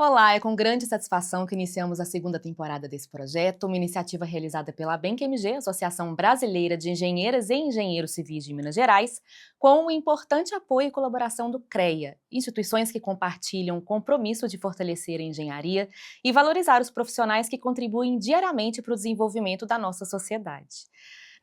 Olá, é com grande satisfação que iniciamos a segunda temporada desse projeto, uma iniciativa realizada pela ABENC-MG, Associação Brasileira de Engenheiras e Engenheiros Civis de Minas Gerais, com o importante apoio e colaboração do CREA, instituições que compartilham o compromisso de fortalecer a engenharia e valorizar os profissionais que contribuem diariamente para o desenvolvimento da nossa sociedade.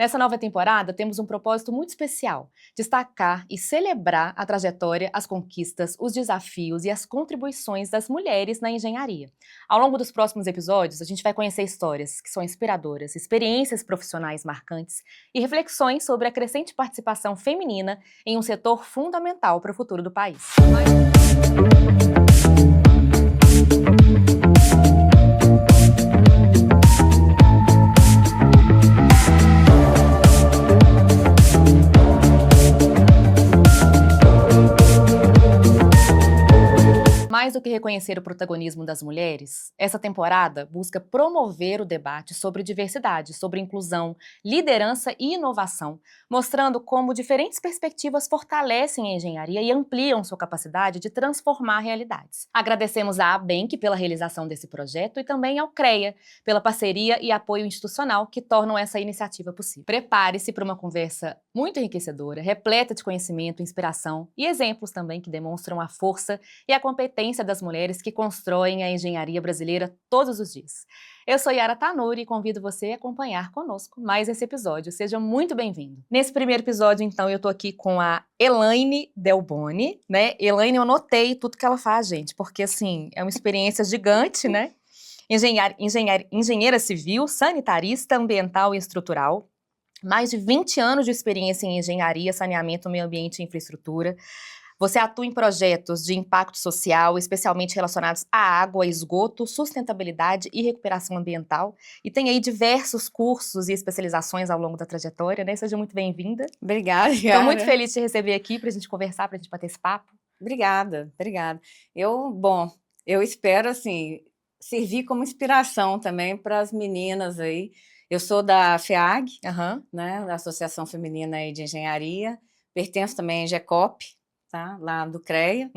Nessa nova temporada, temos um propósito muito especial: destacar e celebrar a trajetória, as conquistas, os desafios e as contribuições das mulheres na engenharia. Ao longo dos próximos episódios, a gente vai conhecer histórias que são inspiradoras, experiências profissionais marcantes e reflexões sobre a crescente participação feminina em um setor fundamental para o futuro do país. Mais do que reconhecer o protagonismo das mulheres, essa temporada busca promover o debate sobre diversidade, sobre inclusão, liderança e inovação, mostrando como diferentes perspectivas fortalecem a engenharia e ampliam sua capacidade de transformar realidades. Agradecemos à ABENC pela realização desse projeto e também ao CREA pela parceria e apoio institucional que tornam essa iniciativa possível. Prepare-se para uma conversa muito enriquecedora, repleta de conhecimento, inspiração e exemplos também que demonstram a força e a competência das mulheres que constroem a engenharia brasileira todos os dias. Eu sou Yara Tanuri e convido você a acompanhar conosco mais esse episódio. Seja muito bem-vindo. Nesse primeiro episódio, então, eu tô aqui com a Elaine Delboni, né? Elaine, eu notei tudo que ela faz, gente, porque, assim, é uma experiência gigante, né? Engenheira civil, sanitarista, ambiental e estrutural. Mais de 20 anos de experiência em engenharia, saneamento, meio ambiente e infraestrutura. Você atua em projetos de impacto social, especialmente relacionados à água, esgoto, sustentabilidade e recuperação ambiental, e tem aí diversos cursos e especializações ao longo da trajetória, né? Seja muito bem-vinda. Obrigada, Yara. Estou muito feliz de te receber aqui para a gente conversar, para a gente bater esse papo. Obrigada. Eu espero, assim, servir como inspiração também para as meninas aí. Eu sou da FEAG, né, da Associação Feminina aí de Engenharia, pertenço também à GECOP, tá, lá do CREA.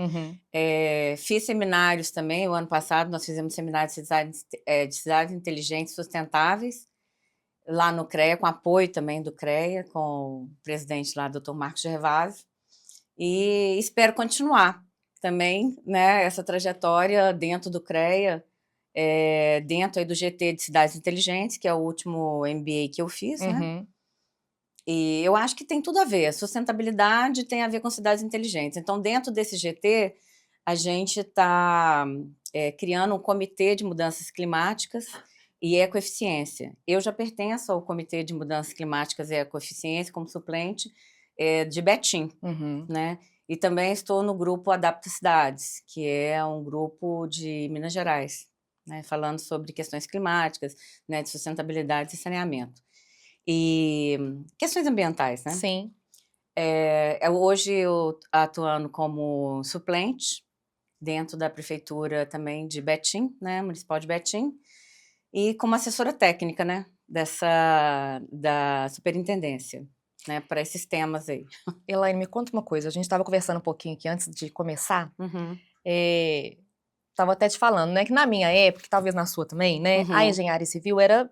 Fiz seminários também, o ano passado nós fizemos seminários de cidades inteligentes sustentáveis, lá no CREA, com apoio também do CREA, com o presidente lá, Dr. Marcos Gervásio. E espero continuar também, né, essa trajetória dentro do CREA, dentro aí do GT de Cidades Inteligentes, que é o último MBA que eu fiz, né? E eu acho que tem tudo a ver. A sustentabilidade tem a ver com cidades inteligentes. Então, dentro desse GT, a gente está criando um comitê de mudanças climáticas e ecoeficiência. Eu já pertenço ao Comitê de Mudanças Climáticas e Ecoeficiência como suplente de Betim, né? E também estou no grupo Adapta Cidades, que é um grupo de Minas Gerais, né? Falando sobre questões climáticas, né? De sustentabilidade e saneamento. E questões ambientais, né? Sim. Hoje eu atuando como suplente dentro da prefeitura também de Betim, né? Municipal de Betim, e como assessora técnica, né? Da superintendência, né, para esses temas aí. Elaine, me conta uma coisa, a gente estava conversando um pouquinho aqui antes de começar, estava até te falando, né, que na minha época, talvez na sua também, né, a engenharia civil era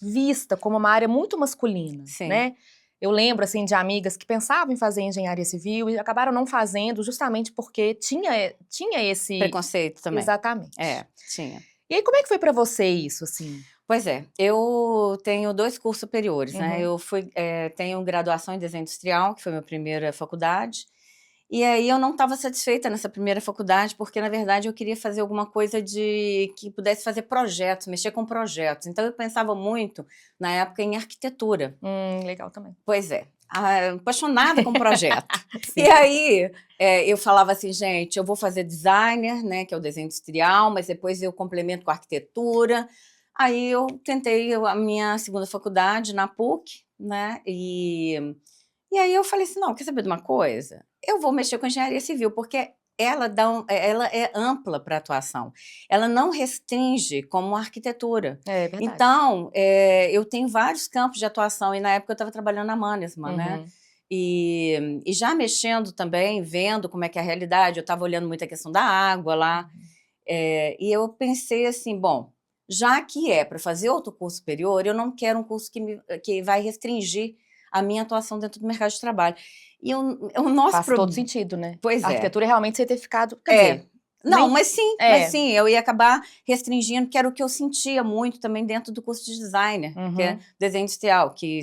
vista como uma área muito masculina, né? Eu lembro, assim, de amigas que pensavam em fazer engenharia civil e acabaram não fazendo justamente porque tinha esse... preconceito também. Exatamente. Tinha. E aí, como é que foi para você isso, assim? Pois é, eu tenho 2 cursos superiores, né? Eu tenho graduação em desenho industrial, que foi a minha primeira faculdade, e aí eu não estava satisfeita nessa primeira faculdade, porque, na verdade, eu queria fazer alguma coisa que pudesse fazer projetos, mexer com projetos. Então, eu pensava muito, na época, em arquitetura. Legal também. Pois é, apaixonada com projeto. E aí, eu falava assim, gente, eu vou fazer designer, né, que é o desenho industrial, mas depois eu complemento com arquitetura. Aí eu tentei a minha segunda faculdade na PUC, né, e aí eu falei assim, não, quer saber de uma coisa? Eu vou mexer com engenharia civil, porque ela é ampla para atuação. Ela não restringe como a arquitetura. É verdade. Então, eu tenho vários campos de atuação, e na época eu estava trabalhando na Mannesmann, né? E já mexendo também, vendo como é que é a realidade, eu estava olhando muito a questão da água lá, E eu pensei assim, bom, já que é para fazer outro curso superior, eu não quero um curso que vai restringir a minha atuação dentro do mercado de trabalho. E o nosso Faz todo sentido, né? Pois a é. arquitetura realmente você ter ficado, quer dizer... Não, mas sim, eu ia acabar restringindo, que era o que eu sentia muito também dentro do curso de designer, que é desenho industrial, que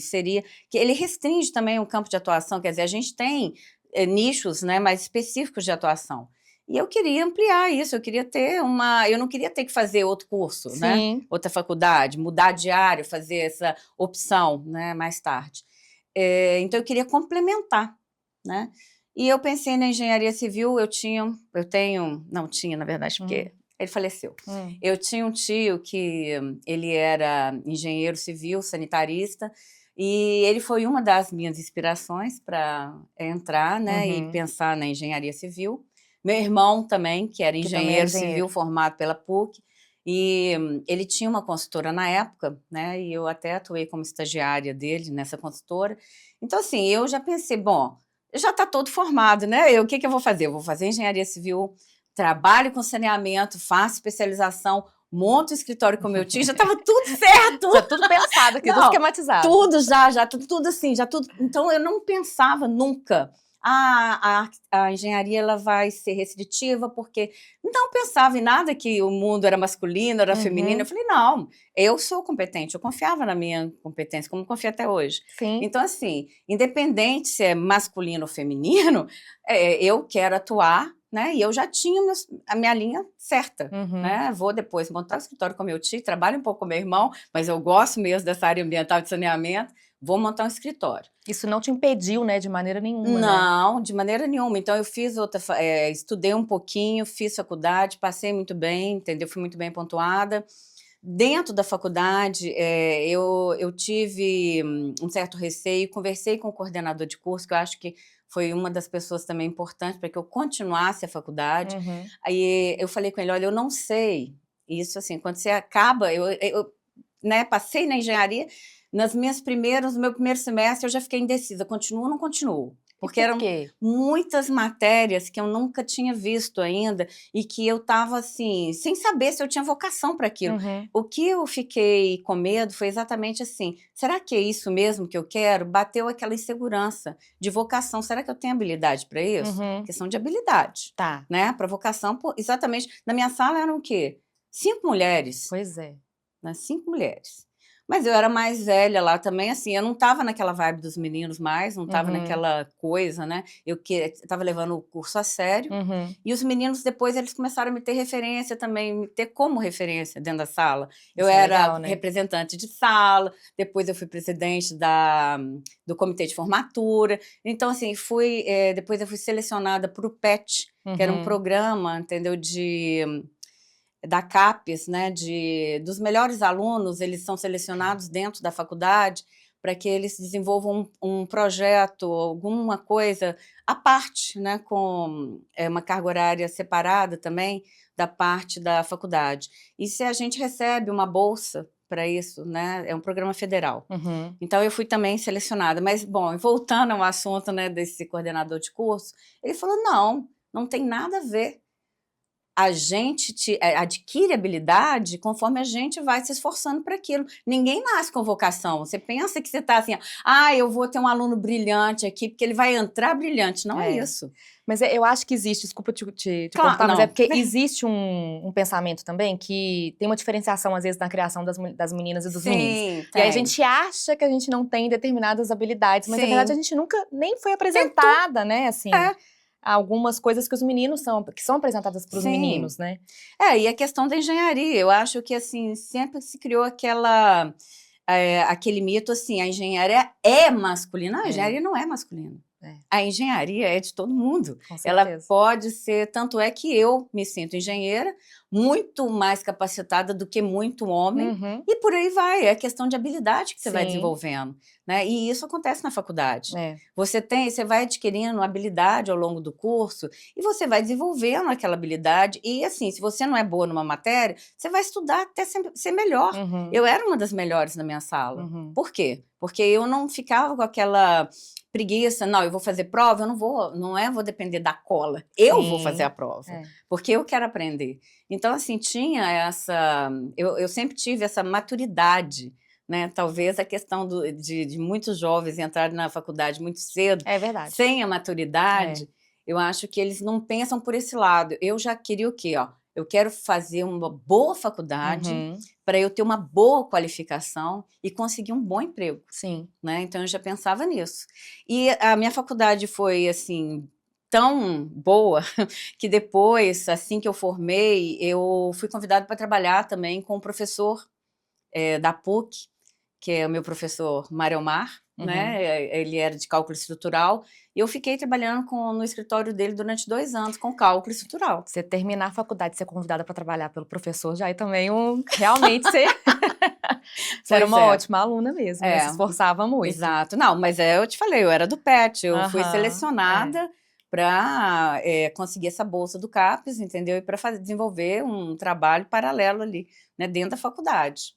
ele restringe também o campo de atuação, quer dizer, a gente tem nichos, né, mais específicos de atuação. E eu queria ampliar isso, eu não queria ter que fazer outro curso, né, outra faculdade, mudar de área, fazer essa opção, né, mais tarde. Então eu queria complementar, né. E eu pensei na engenharia civil, não tinha, na verdade, porque ele faleceu. Eu tinha um tio que ele era engenheiro civil, sanitarista, e ele foi uma das minhas inspirações para entrar, né, e pensar na engenharia civil. Meu irmão também, que era engenheiro civil, formado pela PUC, e ele tinha uma consultora na época, né, e eu até atuei como estagiária dele nessa consultora. Então, assim, eu já pensei, bom, já está todo formado, né? O que eu vou fazer? Eu vou fazer engenharia civil, trabalho com saneamento, faço especialização, monto um escritório com meu tio, já estava tudo certo. Já tudo pensado aqui, tudo esquematizado. Tudo tudo assim, já tudo. Então, eu não pensava nunca, a engenharia ela vai ser restritiva, porque não pensava em nada que o mundo era masculino, era feminino. Eu falei, não, eu sou competente, eu confiava na minha competência, como confio até hoje. Então, assim, independente se é masculino ou feminino, eu quero atuar, né? E eu já tinha a minha linha certa, né? Vou depois montar o escritório com meu tio, trabalho um pouco com meu irmão, mas eu gosto mesmo dessa área ambiental de saneamento, vou montar um escritório. Isso não te impediu, né, de maneira nenhuma, Não, né? de maneira nenhuma. Então, eu fiz estudei um pouquinho, fiz faculdade, passei muito bem, entendeu? Fui muito bem pontuada. Dentro da faculdade, eu tive um certo receio, conversei com o coordenador de curso, que eu acho que foi uma das pessoas também importantes para que eu continuasse a faculdade. Aí eu falei com ele, olha, eu não sei, isso assim, quando você acaba, né, passei na engenharia, no meu primeiro semestre eu já fiquei indecisa, continuo ou não continuo? Porque eram muitas matérias que eu nunca tinha visto ainda e que eu estava assim, sem saber se eu tinha vocação para aquilo. O que eu fiquei com medo foi exatamente assim, será que é isso mesmo que eu quero? Bateu aquela insegurança de vocação, será que eu tenho habilidade para isso? Questão de habilidade, né? Para vocação, exatamente. Na minha sala eram o quê? 5 mulheres. Pois é. Né? 5 mulheres. Mas eu era mais velha lá também, assim, eu não estava naquela vibe dos meninos mais, não estava naquela coisa, né? Eu estava levando o curso a sério. E os meninos, depois, eles começaram a me ter referência também, me ter como referência dentro da sala. Eu era legal, né? Representante de sala, depois eu fui presidente do comitê de formatura. Então, assim, depois eu fui selecionada para o PET, que era um programa, entendeu, da CAPES, né, dos melhores alunos, eles são selecionados dentro da faculdade para que eles desenvolvam um projeto, alguma coisa à parte, né, com uma carga horária separada também da parte da faculdade. E se a gente recebe uma bolsa para isso, né, é um programa federal. Então, eu fui também selecionada. Mas, bom, voltando ao assunto, né, desse coordenador de curso, ele falou, não tem nada a ver. A gente adquire habilidade conforme a gente vai se esforçando para aquilo. Ninguém nasce com vocação. Você pensa que você está assim, eu vou ter um aluno brilhante aqui, porque ele vai entrar brilhante. Não é isso. Mas eu acho que existe, desculpa te Claro, cortar, mas não. é porque existe um pensamento também que tem uma diferenciação, às vezes, na criação das meninas e dos meninos. Tem. E aí a gente acha que a gente não tem determinadas habilidades, mas na verdade a gente nunca nem foi apresentada, né, assim... algumas coisas que os meninos que são apresentadas para os meninos, né? E a questão da engenharia, eu acho que, assim, sempre se criou aquele mito, assim, a engenharia é masculina. Não, a engenharia não é masculina. A engenharia é de todo mundo. Ela pode ser, tanto é que eu me sinto engenheira, muito mais capacitada do que muito homem, e por aí vai, é questão de habilidade que você vai desenvolvendo, né? E isso acontece na faculdade. Você vai adquirindo habilidade ao longo do curso e você vai desenvolvendo aquela habilidade e, assim, se você não é boa numa matéria, você vai estudar até ser melhor. Eu era uma das melhores na minha sala. Por quê? Porque eu não ficava com aquela preguiça, não, eu vou fazer prova, eu não vou depender da cola, eu vou fazer a prova. porque eu quero aprender. Então, assim, tinha essa... Eu sempre tive essa maturidade, né? Talvez a questão de muitos jovens entrarem na faculdade muito cedo, É verdade. sem a maturidade, eu acho que eles não pensam por esse lado. Eu já queria o quê? Ó, eu quero fazer uma boa faculdade para eu ter uma boa qualificação e conseguir um bom emprego. Sim. Né? Então, eu já pensava nisso. E a minha faculdade foi, assim, tão boa que depois, assim que eu formei, eu fui convidada para trabalhar também com o professor da PUC, que é o meu professor Mariomar, né? Ele era de cálculo estrutural, e eu fiquei trabalhando no escritório dele durante 2 anos com cálculo estrutural. Você terminar a faculdade, ser convidada para trabalhar pelo professor, já é também realmente ser... Você era uma ótima aluna mesmo, né? Se esforçava muito. Exato. Não, mas eu te falei, eu era do PET, eu fui selecionada para conseguir essa bolsa do CAPES, entendeu? E para desenvolver um trabalho paralelo ali, né, dentro da faculdade.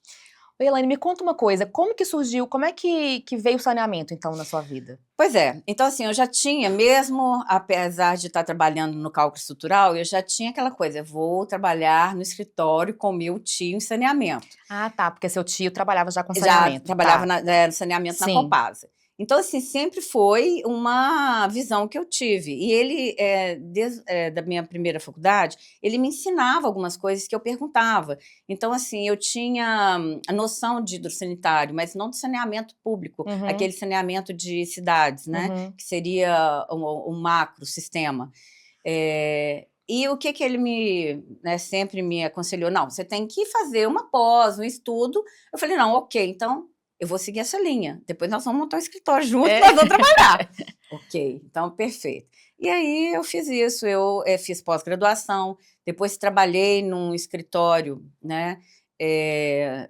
Elaine, me conta uma coisa, como que surgiu, como é que veio o saneamento, então, na sua vida? Pois é, então assim, eu já tinha, mesmo apesar de estar trabalhando no cálculo estrutural, eu já tinha aquela coisa, eu vou trabalhar no escritório com meu tio em saneamento. Ah, tá, porque seu tio trabalhava já com saneamento. Já trabalhava no saneamento na Copasa. Então, assim, sempre foi uma visão que eu tive. E ele, da minha primeira faculdade, ele me ensinava algumas coisas que eu perguntava. Então, assim, eu tinha a noção de hidrossanitário, mas não de saneamento público, aquele saneamento de cidades, né? Que seria um macro sistema. E o que ele sempre me aconselhou? Não, você tem que fazer uma pós, um estudo. Eu falei, não, ok, então eu vou seguir essa linha. Depois nós vamos montar um escritório juntos, nós vamos trabalhar. Ok, então perfeito. E aí eu fiz isso, eu fiz pós-graduação, depois trabalhei num escritório, né?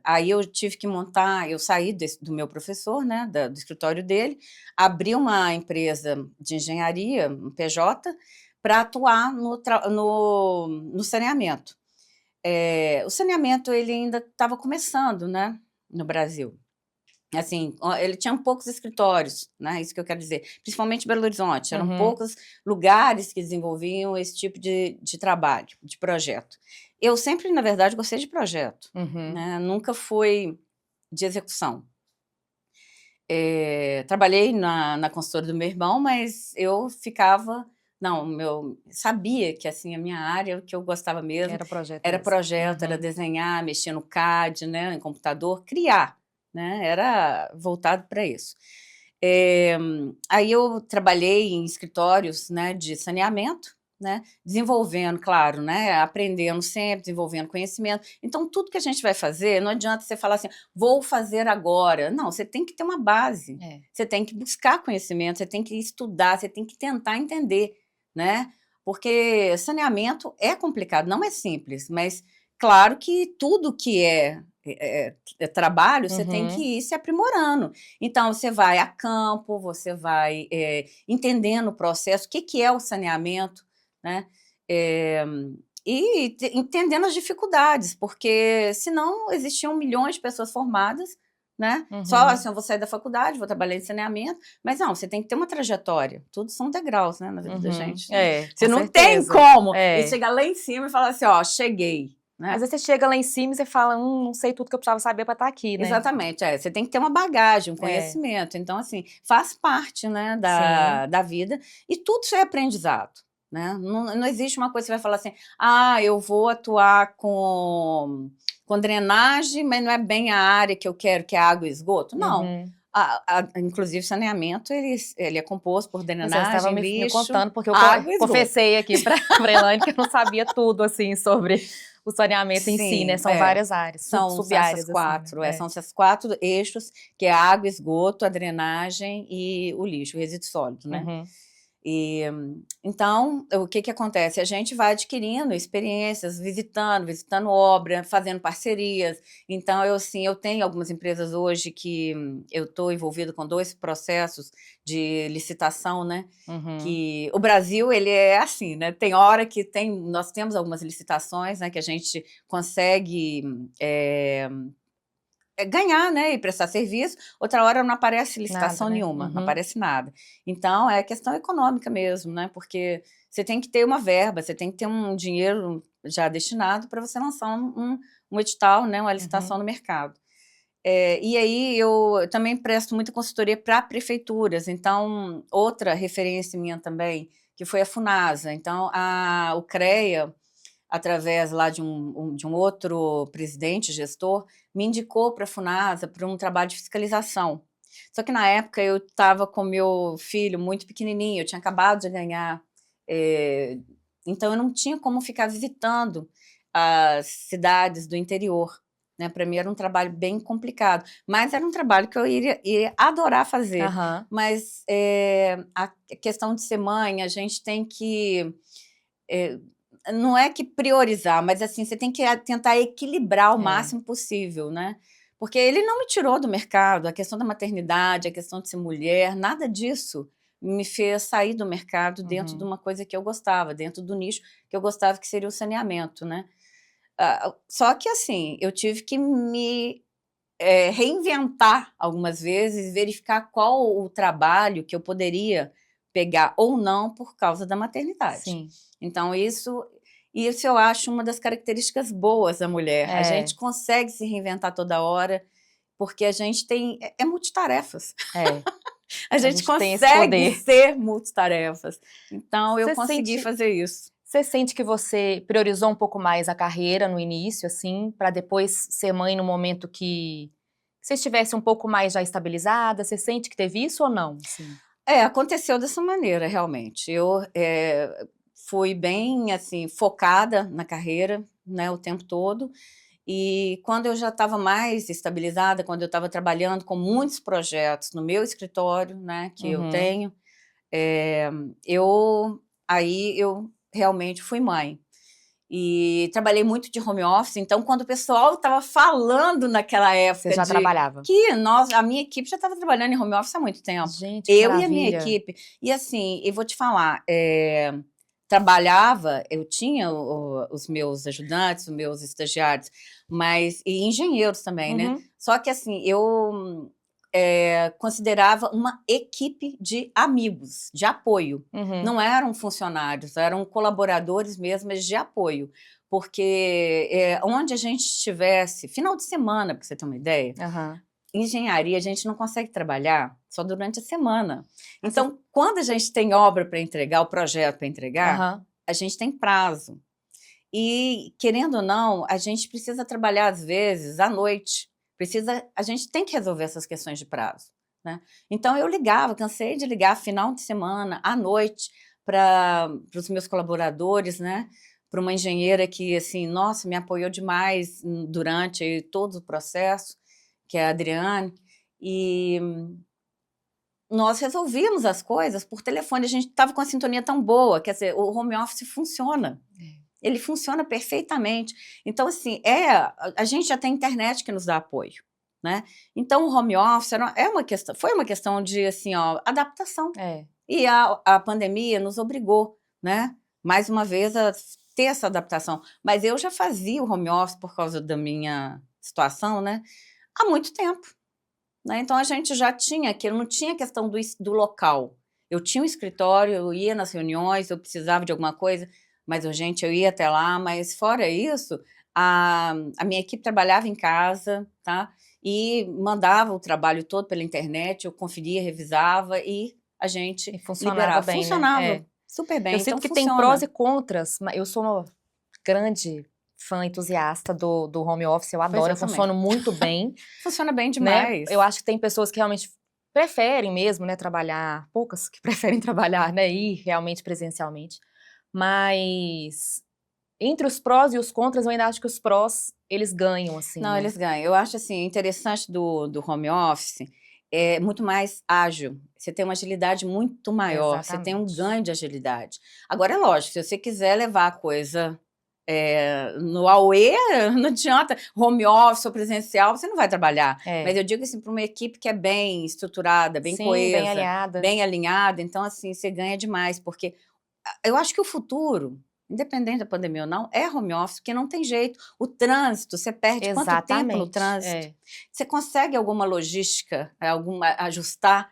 Aí eu tive que montar, eu saí do meu professor, né, do escritório dele, abri uma empresa de engenharia, um PJ, para atuar no saneamento. O saneamento ele ainda estava começando, né, no Brasil. Assim, ele tinha poucos escritórios, né, isso que eu quero dizer, principalmente Belo Horizonte, eram poucos lugares que desenvolviam esse tipo de trabalho, de projeto. Eu sempre, na verdade, gostei de projeto, né, nunca fui de execução. Trabalhei na consultora do meu irmão, mas eu ficava... Não, sabia que assim, a minha área, o que eu gostava mesmo... Era projeto, era desenhar, mexer no CAD, né, em computador, criar, né, era voltado para isso. Aí eu trabalhei em escritórios, né, de saneamento, né, desenvolvendo, claro, né, aprendendo sempre, desenvolvendo conhecimento. Então, tudo que a gente vai fazer, não adianta você falar assim, vou fazer agora. Não, você tem que ter uma base, você tem que buscar conhecimento, você tem que estudar, você tem que tentar entender, né? Porque saneamento é complicado, não é simples, mas claro que tudo que é trabalho, você tem que ir se aprimorando. Então, você vai a campo, você vai entendendo o processo, o que é o saneamento, né? E entendendo as dificuldades, porque senão existiam milhões de pessoas formadas, né? Só assim, eu vou sair da faculdade, vou trabalhar em saneamento, mas não, você tem que ter uma trajetória. Tudo são degraus, né, na vida da gente. Né? Você não tem como e chegar lá em cima e falar assim, ó, cheguei. Né? Às vezes você chega lá em cima e você fala, não sei tudo que eu precisava saber para estar aqui, né? Exatamente, você tem que ter uma bagagem, um conhecimento. Então, assim, faz parte, né, da vida e tudo isso é aprendizado. Né? Não existe uma coisa que você vai falar assim, eu vou atuar com drenagem, mas não é bem a área que eu quero, que é água e esgoto. Não. Inclusive, saneamento, ele é composto por drenagem, você estava lixo, me contando, porque eu confessei aqui para a Elaine que eu não sabia tudo, assim, sobre o saneamento em si, né? São várias áreas, sub-áreas. Essas quatro, são esses 4 eixos, que é a água, esgoto, a drenagem e o lixo, o resíduo sólido, né? Então, o que acontece? A gente vai adquirindo experiências, visitando obra, fazendo parcerias. Então, eu tenho algumas empresas hoje que eu estou envolvida com 2 processos de licitação, né? Que o Brasil, ele é assim, né? Tem hora que nós temos algumas licitações, né, que a gente consegue ganhar, né, e prestar serviço, outra hora não aparece licitação nenhuma, não aparece nada. Então, é questão econômica mesmo, né, porque você tem que ter uma verba, você tem que ter um dinheiro já destinado para você lançar um edital, né, uma licitação no mercado. E aí eu também presto muita consultoria para prefeituras, então outra referência minha também, que foi a Funasa. Então o CREA, através lá de um outro presidente, gestor, me indicou para a Funasa para um trabalho de fiscalização. Só que na época eu estava com meu filho muito pequenininho, eu tinha acabado de ganhar, então eu não tinha como ficar visitando as cidades do interior. Né, para mim era um trabalho bem complicado, mas era um trabalho que eu iria adorar fazer. Mas a questão de ser mãe, a gente tem que, não é que priorizar, mas assim, você tem que tentar equilibrar o máximo possível, né? Porque ele não me tirou do mercado, a questão da maternidade, a questão de ser mulher, nada disso me fez sair do mercado dentro de uma coisa que eu gostava, dentro do nicho que eu gostava, que seria o saneamento, né? Só que assim, eu tive que me reinventar algumas vezes, verificar qual o trabalho que eu poderia pegar ou não por causa da maternidade. Sim. Então isso eu acho uma das características boas da mulher. A gente consegue se reinventar toda hora, porque a gente tem multitarefas. A gente consegue ser multitarefas. Então eu consegui fazer isso. Você sente que você priorizou um pouco mais a carreira no início, assim, para depois ser mãe no momento que você estivesse um pouco mais já estabilizada? Você sente que teve isso ou não? Sim. Aconteceu dessa maneira, realmente. Eu fui bem, assim, focada na carreira, né, o tempo todo. E quando eu já estava mais estabilizada, quando eu estava trabalhando com muitos projetos no meu escritório, né, que eu tenho, aí eu realmente fui mãe. E trabalhei muito de home office, então quando o pessoal estava falando naquela época... Você já trabalhava? Que a minha equipe já estava trabalhando em home office há muito tempo. Gente, que maravilha. E a minha equipe. E assim, eu vou te falar, trabalhava, eu tinha os meus ajudantes, os meus estagiários, e engenheiros também, né? Só que assim, eu considerava uma equipe de amigos, de apoio. Não eram funcionários, eram colaboradores mesmo, mas de apoio. Porque onde a gente estivesse, final de semana, para você ter uma ideia, engenharia a gente não consegue trabalhar só durante a semana. Então, quando a gente tem obra para entregar, o projeto para entregar, a gente tem prazo. E, querendo ou não, a gente precisa trabalhar, às vezes, à noite. A gente tem que resolver essas questões de prazo, né? Então, eu cansei de ligar final de semana, à noite, para os meus colaboradores, né? Para uma engenheira que, assim, nossa, me apoiou demais durante todo o processo, que é a Adriane, e nós resolvíamos as coisas por telefone, a gente estava com a sintonia tão boa, quer dizer, o home office funciona. Ele funciona perfeitamente. Então, assim, a gente já tem internet que nos dá apoio, né? Então, o home office foi uma questão de, assim, adaptação. E a pandemia nos obrigou, né? Mais uma vez, a ter essa adaptação. Mas eu já fazia o home office por causa da minha situação, né? Há muito tempo. Né? Então, a gente já tinha, não tinha questão do local. Eu tinha um escritório, eu ia nas reuniões, eu precisava de alguma coisa mais urgente, eu ia até lá, mas fora isso, a minha equipe trabalhava em casa, tá? E mandava o trabalho todo pela internet, eu conferia, revisava e a gente funcionava bem, funcionava super bem. Eu sinto que tem prós e contras, mas eu sou uma grande fã entusiasta do home office, eu adoro, eu funciono muito bem. Funciona bem demais. Né? Eu acho que tem pessoas que realmente preferem mesmo, né, trabalhar, poucas que preferem trabalhar, né, ir realmente presencialmente. Mas entre os prós e os contras, eu ainda acho que os prós, eles ganham, assim. Não, né? eles ganham. Eu acho, assim, interessante do home office, é muito mais ágil. Você tem uma agilidade muito maior, você tem um ganho de agilidade. Agora, é lógico, se você quiser levar a coisa no AUE, não adianta, home office ou presencial, você não vai trabalhar. Mas eu digo assim, para uma equipe que é bem estruturada, bem coesa, bem alinhada, então, assim, você ganha demais, porque eu acho que o futuro, independente da pandemia ou não, é home office, porque não tem jeito. O trânsito, você perde quanto tempo no trânsito? Você consegue alguma logística, ajustar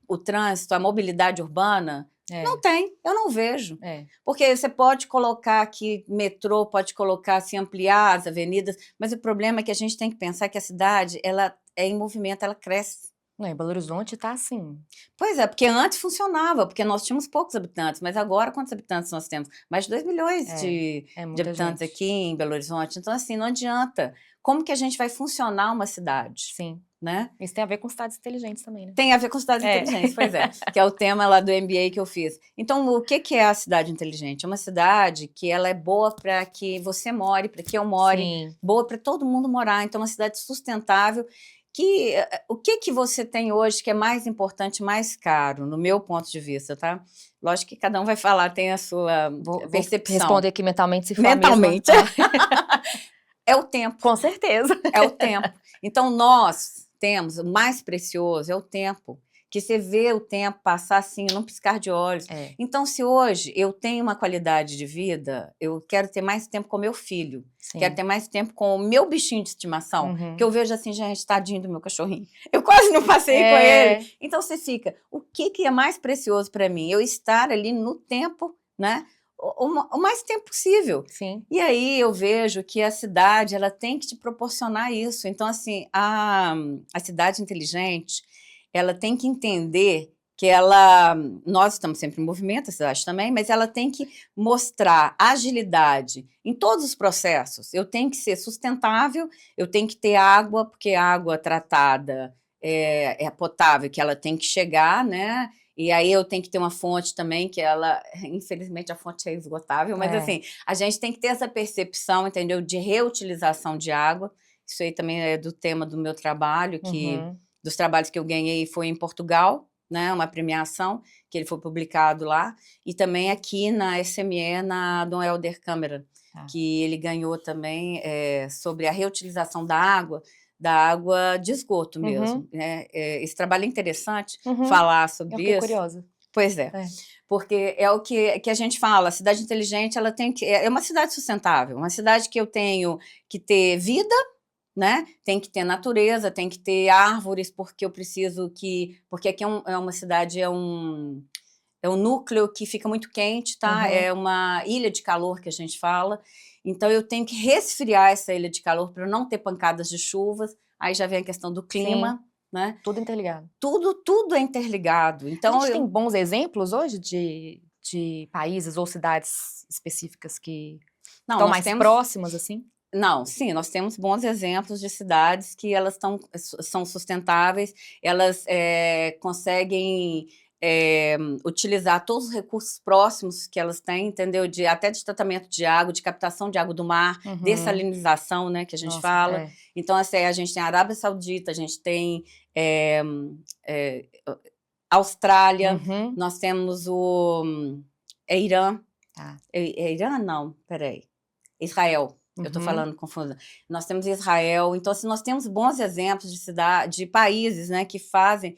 o trânsito, a mobilidade urbana? Não tem, eu não vejo. É. Porque você pode colocar aqui metrô, pode colocar, assim, ampliar as avenidas, mas o problema é que a gente tem que pensar que a cidade, ela é em movimento, ela cresce. Não, em Belo Horizonte tá assim. Pois é, porque antes funcionava, porque nós tínhamos poucos habitantes, mas agora quantos habitantes nós temos? Mais de 2 milhões de muita habitantes gente. aqui em Belo Horizonte. Então, assim, não adianta. Como que a gente vai funcionar uma cidade? Sim. Né? Isso tem a ver com cidades inteligentes também, né? Tem a ver com cidades inteligentes, pois é. Que é o tema lá do MBA que eu fiz. Então, o que é a cidade inteligente? É uma cidade que ela é boa para que você more, para que eu more, Sim. boa para todo mundo morar. Então, uma cidade sustentável. O que você tem hoje que é mais importante, mais caro, no meu ponto de vista, tá? Lógico que cada um vai falar, tem a sua percepção. Vou responder aqui mentalmente, se for mentalmente. É o tempo. Com certeza. É o tempo. Então, nós temos, o mais precioso é o tempo. Que você vê o tempo passar assim, num piscar de olhos. Então, se hoje eu tenho uma qualidade de vida, eu quero ter mais tempo com meu filho. Sim. Quero ter mais tempo com o meu bichinho de estimação. Que eu vejo assim, gente, tadinho do meu cachorrinho. Eu quase não passei com ele. Então, você fica, o que é mais precioso para mim? Eu estar ali no tempo, né? O mais tempo possível. Sim. E aí eu vejo que a cidade, ela tem que te proporcionar isso. Então, assim, a cidade inteligente, ela tem que entender que nós estamos sempre em movimento, a cidade também, mas ela tem que mostrar agilidade em todos os processos. Eu tenho que ser sustentável, eu tenho que ter água, porque a água tratada é potável, que ela tem que chegar, né? E aí eu tenho que ter uma fonte também, que ela, infelizmente, a fonte é esgotável, mas assim, a gente tem que ter essa percepção, entendeu? De reutilização de água. Isso aí também é do tema do meu trabalho, dos trabalhos que eu ganhei foi em Portugal, né? Uma premiação, que ele foi publicado lá, e também aqui na SME, na Dom Helder Câmara, que ele ganhou também sobre a reutilização da água de esgoto mesmo. Né? Esse trabalho é interessante falar sobre isso. Eu fiquei curiosa. Pois é. Porque é o que a gente fala, a cidade inteligente, ela tem que... É uma cidade sustentável, uma cidade que eu tenho que ter vida, né? Tem que ter natureza, tem que ter árvores, porque eu preciso que... Porque aqui é uma cidade, é um núcleo que fica muito quente, tá? É uma ilha de calor que a gente fala. Então, eu tenho que resfriar essa ilha de calor para não ter pancadas de chuvas. Aí já vem a questão do clima, né? Tudo interligado. Tudo é interligado. Então, a gente tem bons exemplos hoje de países ou cidades específicas que estão mais próximas, assim? Não, sim, nós temos bons exemplos de cidades que elas são sustentáveis, elas conseguem utilizar todos os recursos próximos que elas têm, entendeu? Até de tratamento de água, de captação de água do mar, dessalinização, né, que a gente fala. Então, assim, a gente tem a Arábia Saudita, a gente tem Austrália, nós temos Irã. Irã, não, peraí. Israel. Eu estou falando confusão. Nós temos Israel, então assim, nós temos bons exemplos de países, né, que fazem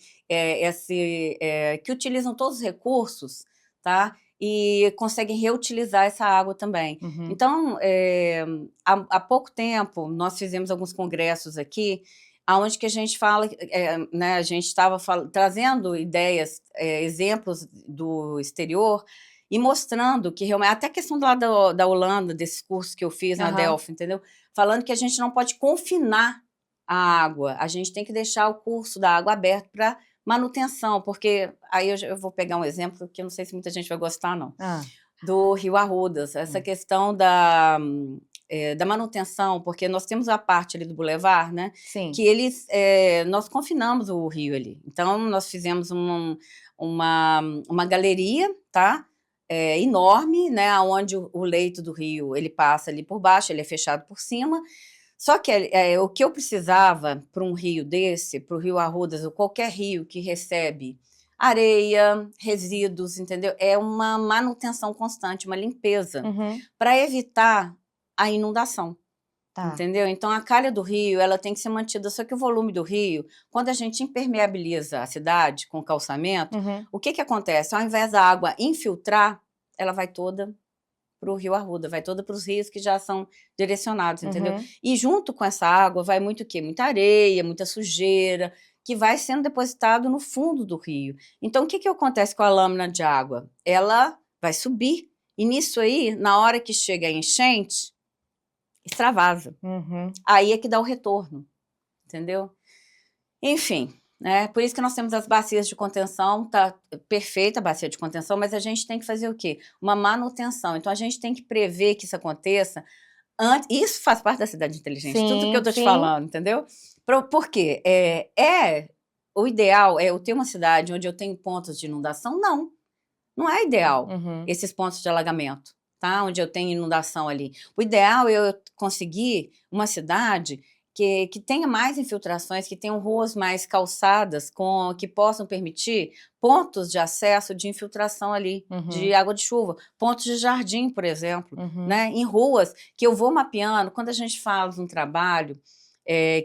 que utilizam todos os recursos, tá? E conseguem reutilizar essa água também. Então, há pouco tempo, nós fizemos alguns congressos aqui, onde que a gente fala, né, a gente estava trazendo ideias, exemplos do exterior, e mostrando que realmente, até a questão lá da Holanda, desse curso que eu fiz na Delphi, entendeu? Falando que a gente não pode confinar a água, a gente tem que deixar o curso da água aberto para manutenção, porque aí eu vou pegar um exemplo que eu não sei se muita gente vai gostar, não, do Rio Arrudas, essa questão da manutenção, porque nós temos a parte ali do Boulevard, né? Sim. Que nós confinamos o rio ali, então nós fizemos uma galeria, tá? Enorme, né, onde o leito do rio ele passa ali por baixo, ele é fechado por cima. Só que o que eu precisava para um rio desse, para o Rio Arrudas, ou qualquer rio que recebe areia, resíduos, entendeu? É uma manutenção constante, uma limpeza, para evitar a inundação. Entendeu? Então, a calha do rio, ela tem que ser mantida, só que o volume do rio, quando a gente impermeabiliza a cidade com calçamento, o que acontece? Ao invés da água infiltrar, ela vai toda para o Rio Arruda, vai toda para os rios que já são direcionados, entendeu? E junto com essa água vai muito o quê? Muita areia, muita sujeira, que vai sendo depositado no fundo do rio. Então, o que acontece com a lâmina de água? Ela vai subir, e nisso aí, na hora que chega a enchente, extravasa. Aí é que dá o retorno, entendeu? Enfim, né? Por isso que nós temos as bacias de contenção, tá perfeita a bacia de contenção, mas a gente tem que fazer o quê? Uma manutenção. Então, a gente tem que prever que isso aconteça antes. Isso faz parte da cidade inteligente, sim, tudo que eu tô te falando, entendeu? Por quê? O ideal é eu ter uma cidade onde eu tenho pontos de inundação? Não, não é ideal esses pontos de alagamento, tá? Onde eu tenho inundação ali. O ideal é eu conseguir uma cidade que tenha mais infiltrações, que tenham ruas mais calçadas, que possam permitir pontos de acesso de infiltração ali, de água de chuva, pontos de jardim, por exemplo, né? Em ruas que eu vou mapeando. Quando a gente fala de um trabalho,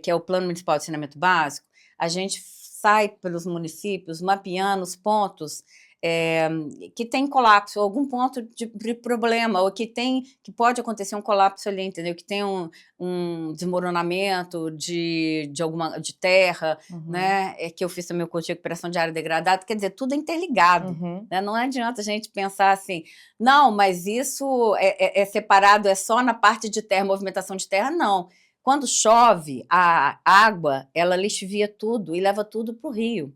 que é o Plano Municipal de Saneamento Básico, a gente sai pelos municípios mapeando os pontos que tem colapso, algum ponto de problema, ou que pode acontecer um colapso ali, entendeu? Que tem um desmoronamento de terra, né? Que eu fiz também o curso de recuperação de área degradada, quer dizer, tudo é interligado, né? Não adianta a gente pensar assim, não, mas isso é separado, é só na parte de terra, movimentação de terra, não. Quando chove, a água, ela lixivia tudo e leva tudo para o rio.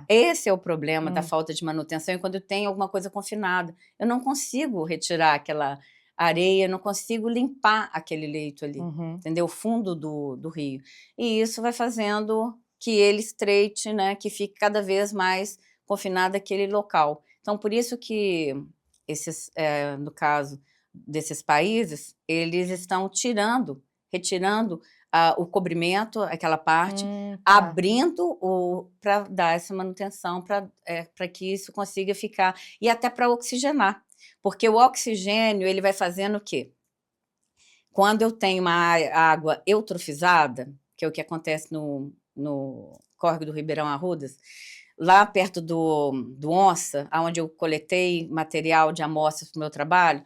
Esse é o problema da falta de manutenção, e quando eu tenho alguma coisa confinada, eu não consigo retirar aquela areia, não consigo limpar aquele leito ali, entendeu? O fundo do rio. E isso vai fazendo que ele estreite, né? Que fique cada vez mais confinado aquele local. Então, por isso que no caso desses países, eles estão retirando o cobrimento, aquela parte, abrindo para dar essa manutenção, para que isso consiga ficar, e até para oxigenar, porque o oxigênio ele vai fazendo o quê? Quando eu tenho uma água eutrofizada, que é o que acontece no córrego do Ribeirão Arrudas, lá perto do Onça, onde eu coletei material de amostras para o meu trabalho,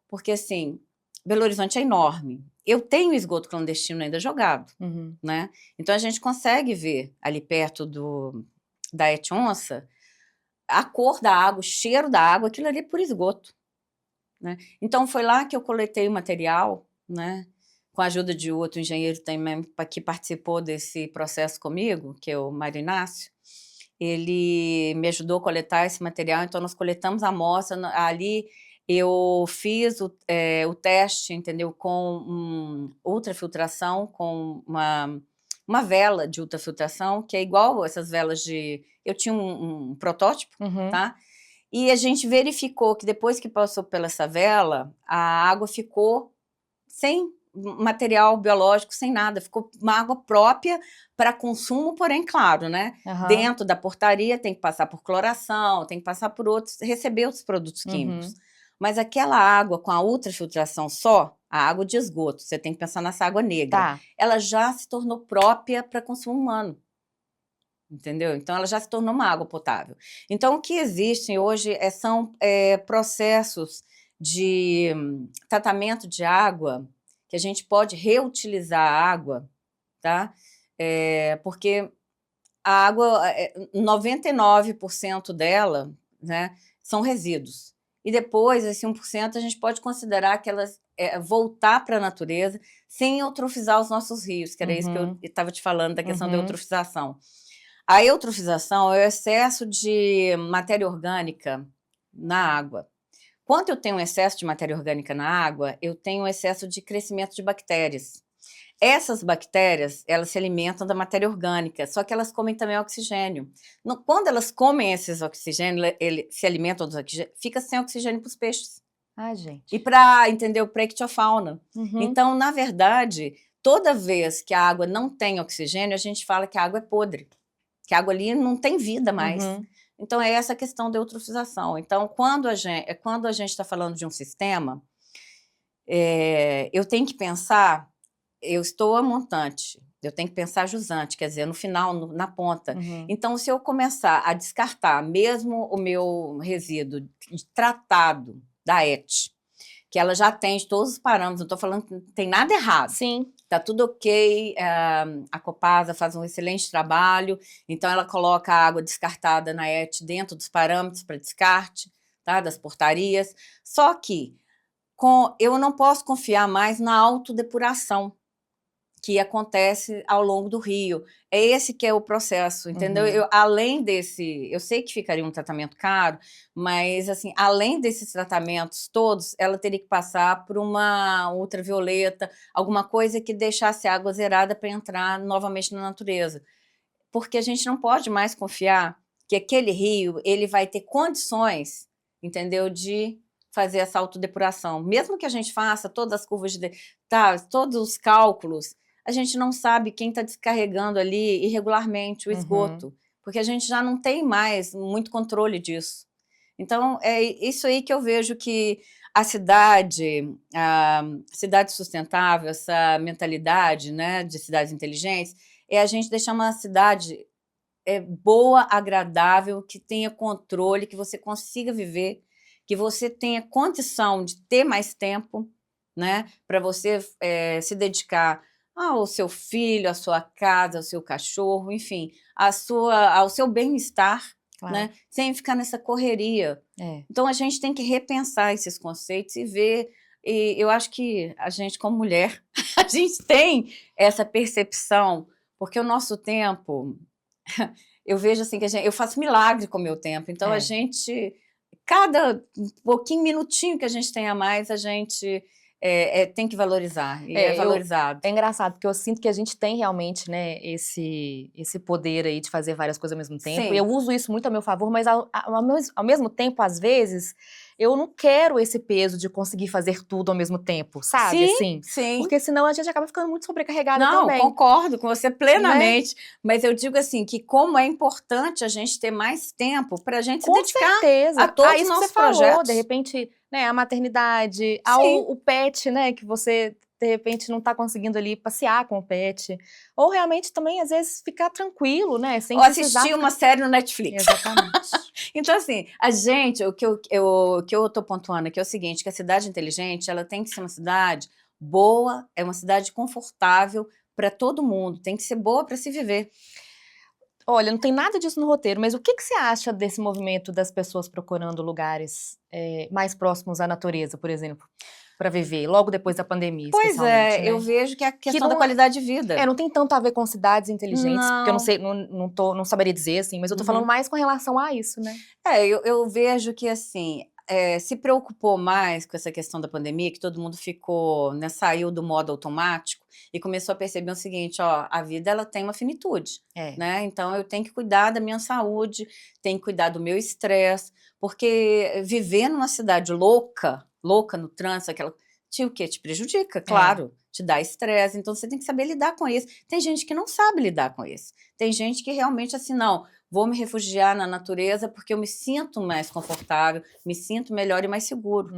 porque assim, Belo Horizonte é enorme. Eu tenho esgoto clandestino ainda jogado, né? Então, a gente consegue ver ali perto da Onça a cor da água, o cheiro da água, aquilo ali é por esgoto, né? Então, foi lá que eu coletei o material, né? Com a ajuda de outro engenheiro também que participou desse processo comigo, que é o Mário Inácio. Ele me ajudou a coletar esse material, então nós coletamos a amostra ali. Eu fiz o teste, entendeu, com ultrafiltração, com uma vela de ultrafiltração, que é igual essas velas eu tinha um protótipo, tá? E a gente verificou que depois que passou pela essa vela, a água ficou sem material biológico, sem nada, ficou uma água própria para consumo, porém, claro, né? Dentro da portaria tem que passar por cloração, tem que passar por receber outros produtos químicos. Mas aquela água com a ultrafiltração só, a água de esgoto, você tem que pensar nessa água negra, ela já se tornou própria para consumo humano. Entendeu? Então, ela já se tornou uma água potável. Então, o que existem hoje são processos de tratamento de água, que a gente pode reutilizar a água, tá? Porque a água, 99% dela, né, são resíduos. E depois, esse 1%, a gente pode considerar que elas voltar para a natureza sem eutrofizar os nossos rios, que era isso que eu estava te falando, da questão da eutrofização. A eutrofização é o excesso de matéria orgânica na água. Quando eu tenho um excesso de matéria orgânica na água, eu tenho um excesso de crescimento de bactérias. Essas bactérias, elas se alimentam da matéria orgânica, só que elas comem também oxigênio. Quando elas comem esses oxigênios, se alimentam dos oxigênios, fica sem oxigênio para os peixes. Gente. E para, entendeu, para a ictiofauna. Então, na verdade, toda vez que a água não tem oxigênio, a gente fala que a água é podre, que a água ali não tem vida mais. Então, é essa questão da eutrofização. Então, quando a gente está falando de um sistema, eu tenho que pensar, eu estou a montante, eu tenho que pensar jusante, quer dizer, no final, na ponta. Então, se eu começar a descartar mesmo o meu resíduo tratado da ET, que ela já atende todos os parâmetros, não estou falando que não tem nada errado. Sim. Tá tudo ok, a Copasa faz um excelente trabalho, então ela coloca a água descartada na ET dentro dos parâmetros para descarte, tá, das portarias, só que eu não posso confiar mais na autodepuração que acontece ao longo do rio. É esse que é o processo, entendeu? Além desse, eu sei que ficaria um tratamento caro, mas assim, além desses tratamentos todos, ela teria que passar por uma ultravioleta, alguma coisa que deixasse a água zerada para entrar novamente na natureza. Porque a gente não pode mais confiar que aquele rio ele vai ter condições, entendeu, de fazer essa autodepuração. Mesmo que a gente faça todas as curvas todos os cálculos, a gente não sabe quem está descarregando ali irregularmente o esgoto, porque a gente já não tem mais muito controle disso. Então, é isso aí que eu vejo que a cidade sustentável, essa mentalidade, né, de cidades inteligentes, é a gente deixar uma cidade boa, agradável, que tenha controle, que você consiga viver, que você tenha condição de ter mais tempo, né, para você se dedicar ao seu filho, à sua casa, ao seu cachorro, enfim, ao seu bem-estar, claro, né, sem ficar nessa correria. Então, a gente tem que repensar esses conceitos e ver, e eu acho que a gente, como mulher, a gente tem essa percepção, porque o nosso tempo, eu vejo assim, que eu faço milagre com o meu tempo, então a gente, cada minutinho que a gente tem a mais, a gente tem que valorizar, e é valorizado. É engraçado, porque eu sinto que a gente tem realmente, né, esse poder aí de fazer várias coisas ao mesmo tempo, e eu uso isso muito a meu favor, mas ao mesmo tempo, às vezes, eu não quero esse peso de conseguir fazer tudo ao mesmo tempo, sabe? Sim, assim? sim. Porque senão a gente acaba ficando muito sobrecarregada também. Não, concordo com você plenamente, né? Mas eu digo assim, que como é importante a gente ter mais tempo para a gente se dedicar a todos os nossos projetos. Falou, de repente, né, a maternidade, o pet, né, que você de repente não está conseguindo ali passear com o pet, ou realmente também às vezes ficar tranquilo, né, sem precisar assistir uma série no Netflix. Exatamente. Então assim, a gente, o que eu tô pontuando aqui é o seguinte, que a cidade inteligente, ela tem que ser uma cidade boa, é uma cidade confortável para todo mundo, tem que ser boa para se viver. Olha, não tem nada disso no roteiro, mas o que você acha desse movimento das pessoas procurando lugares mais próximos à natureza, por exemplo, para viver, logo depois da pandemia, especialmente, né? Eu vejo que é a questão da qualidade de vida. Não tem tanto a ver com cidades inteligentes, porque eu não sei, não saberia dizer, assim, mas eu tô falando mais com relação a isso, né? Eu vejo que, assim, se preocupou mais com essa questão da pandemia, que todo mundo ficou, né, saiu do modo automático e começou a perceber o seguinte, ó, a vida ela tem uma finitude, né? Então eu tenho que cuidar da minha saúde, tenho que cuidar do meu estresse, porque viver numa cidade louca no trânsito, o quê? Te prejudica, claro, te dá estresse, então você tem que saber lidar com isso. Tem gente que não sabe lidar com isso, tem gente que realmente assim, não, vou me refugiar na natureza porque eu me sinto mais confortável, me sinto melhor e mais seguro.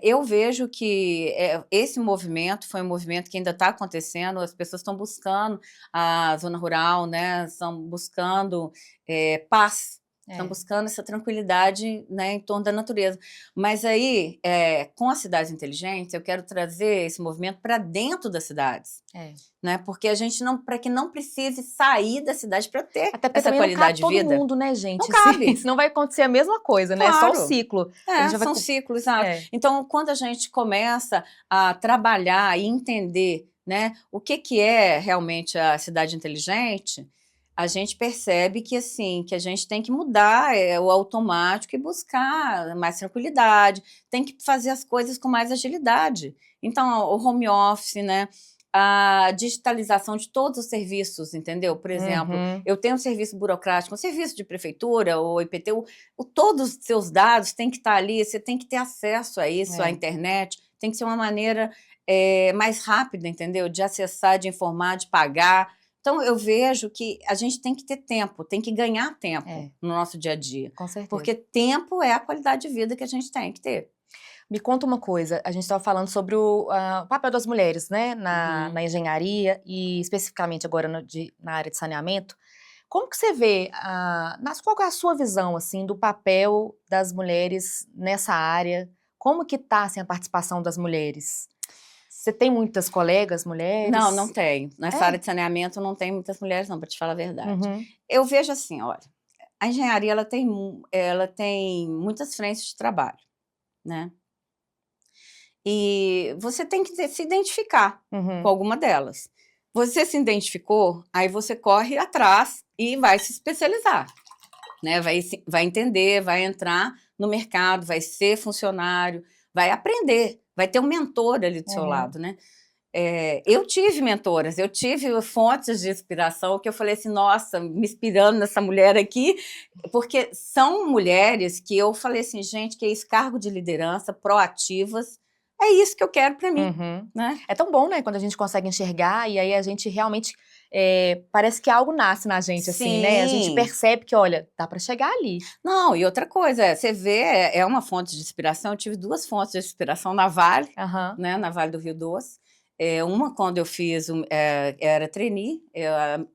Eu vejo que esse movimento foi um movimento que ainda está acontecendo, as pessoas estão buscando a zona rural, né? Estão buscando paz, estão buscando essa tranquilidade, né, em torno da natureza. Mas aí, com as cidades inteligentes, eu quero trazer esse movimento para dentro das cidades. Né? Porque a gente para que não precise sair da cidade para ter essa qualidade de vida. Todo mundo, né, gente? Não cabe. Senão vai acontecer a mesma coisa, né? Claro. É só o ciclo. São ciclos, exato. Então, quando a gente começa a trabalhar e entender, né, o que é realmente a cidade inteligente, a gente percebe que, assim, que a gente tem que mudar o automático e buscar mais tranquilidade, tem que fazer as coisas com mais agilidade. Então, o home office, né? A digitalização de todos os serviços, entendeu? Por exemplo, eu tenho um serviço burocrático, um serviço de prefeitura, ou IPTU, todos os seus dados têm que estar ali, você tem que ter acesso a isso, à internet, tem que ser uma maneira mais rápida, entendeu? De acessar, de informar, de pagar. Então, eu vejo que a gente tem que ter tempo, tem que ganhar tempo no nosso dia a dia. Com certeza. Porque tempo é a qualidade de vida que a gente tem que ter. Me conta uma coisa, a gente estava falando sobre o papel das mulheres, né, na engenharia e especificamente agora na área de saneamento. Como que você vê, qual é a sua visão, assim, do papel das mulheres nessa área? Como que tá, assim, a participação das mulheres? Você tem muitas colegas mulheres? Não, não tenho. Nessa área de saneamento não tem muitas mulheres não, para te falar a verdade. Uhum. Eu vejo assim, olha, a engenharia ela tem muitas frentes de trabalho, né? E você tem que se identificar com alguma delas. Você se identificou, aí você corre atrás e vai se especializar, né? Vai entender, vai entrar no mercado, vai ser funcionário, vai aprender, vai ter um mentor ali do seu lado, né? Eu tive mentoras, eu tive fontes de inspiração que eu falei assim, nossa, me inspirando nessa mulher aqui, porque são mulheres que eu falei assim, gente, que é isso, cargo de liderança, proativas, é isso que eu quero para mim, né? É tão bom, né, quando a gente consegue enxergar e aí a gente realmente, parece que algo nasce na gente, assim, né? A gente percebe que, olha, dá para chegar ali. Não, e outra coisa, você vê, é uma fonte de inspiração, eu tive 2 fontes de inspiração na Vale, né, na Vale do Rio Doce. Uma, quando eu fiz, era trainee,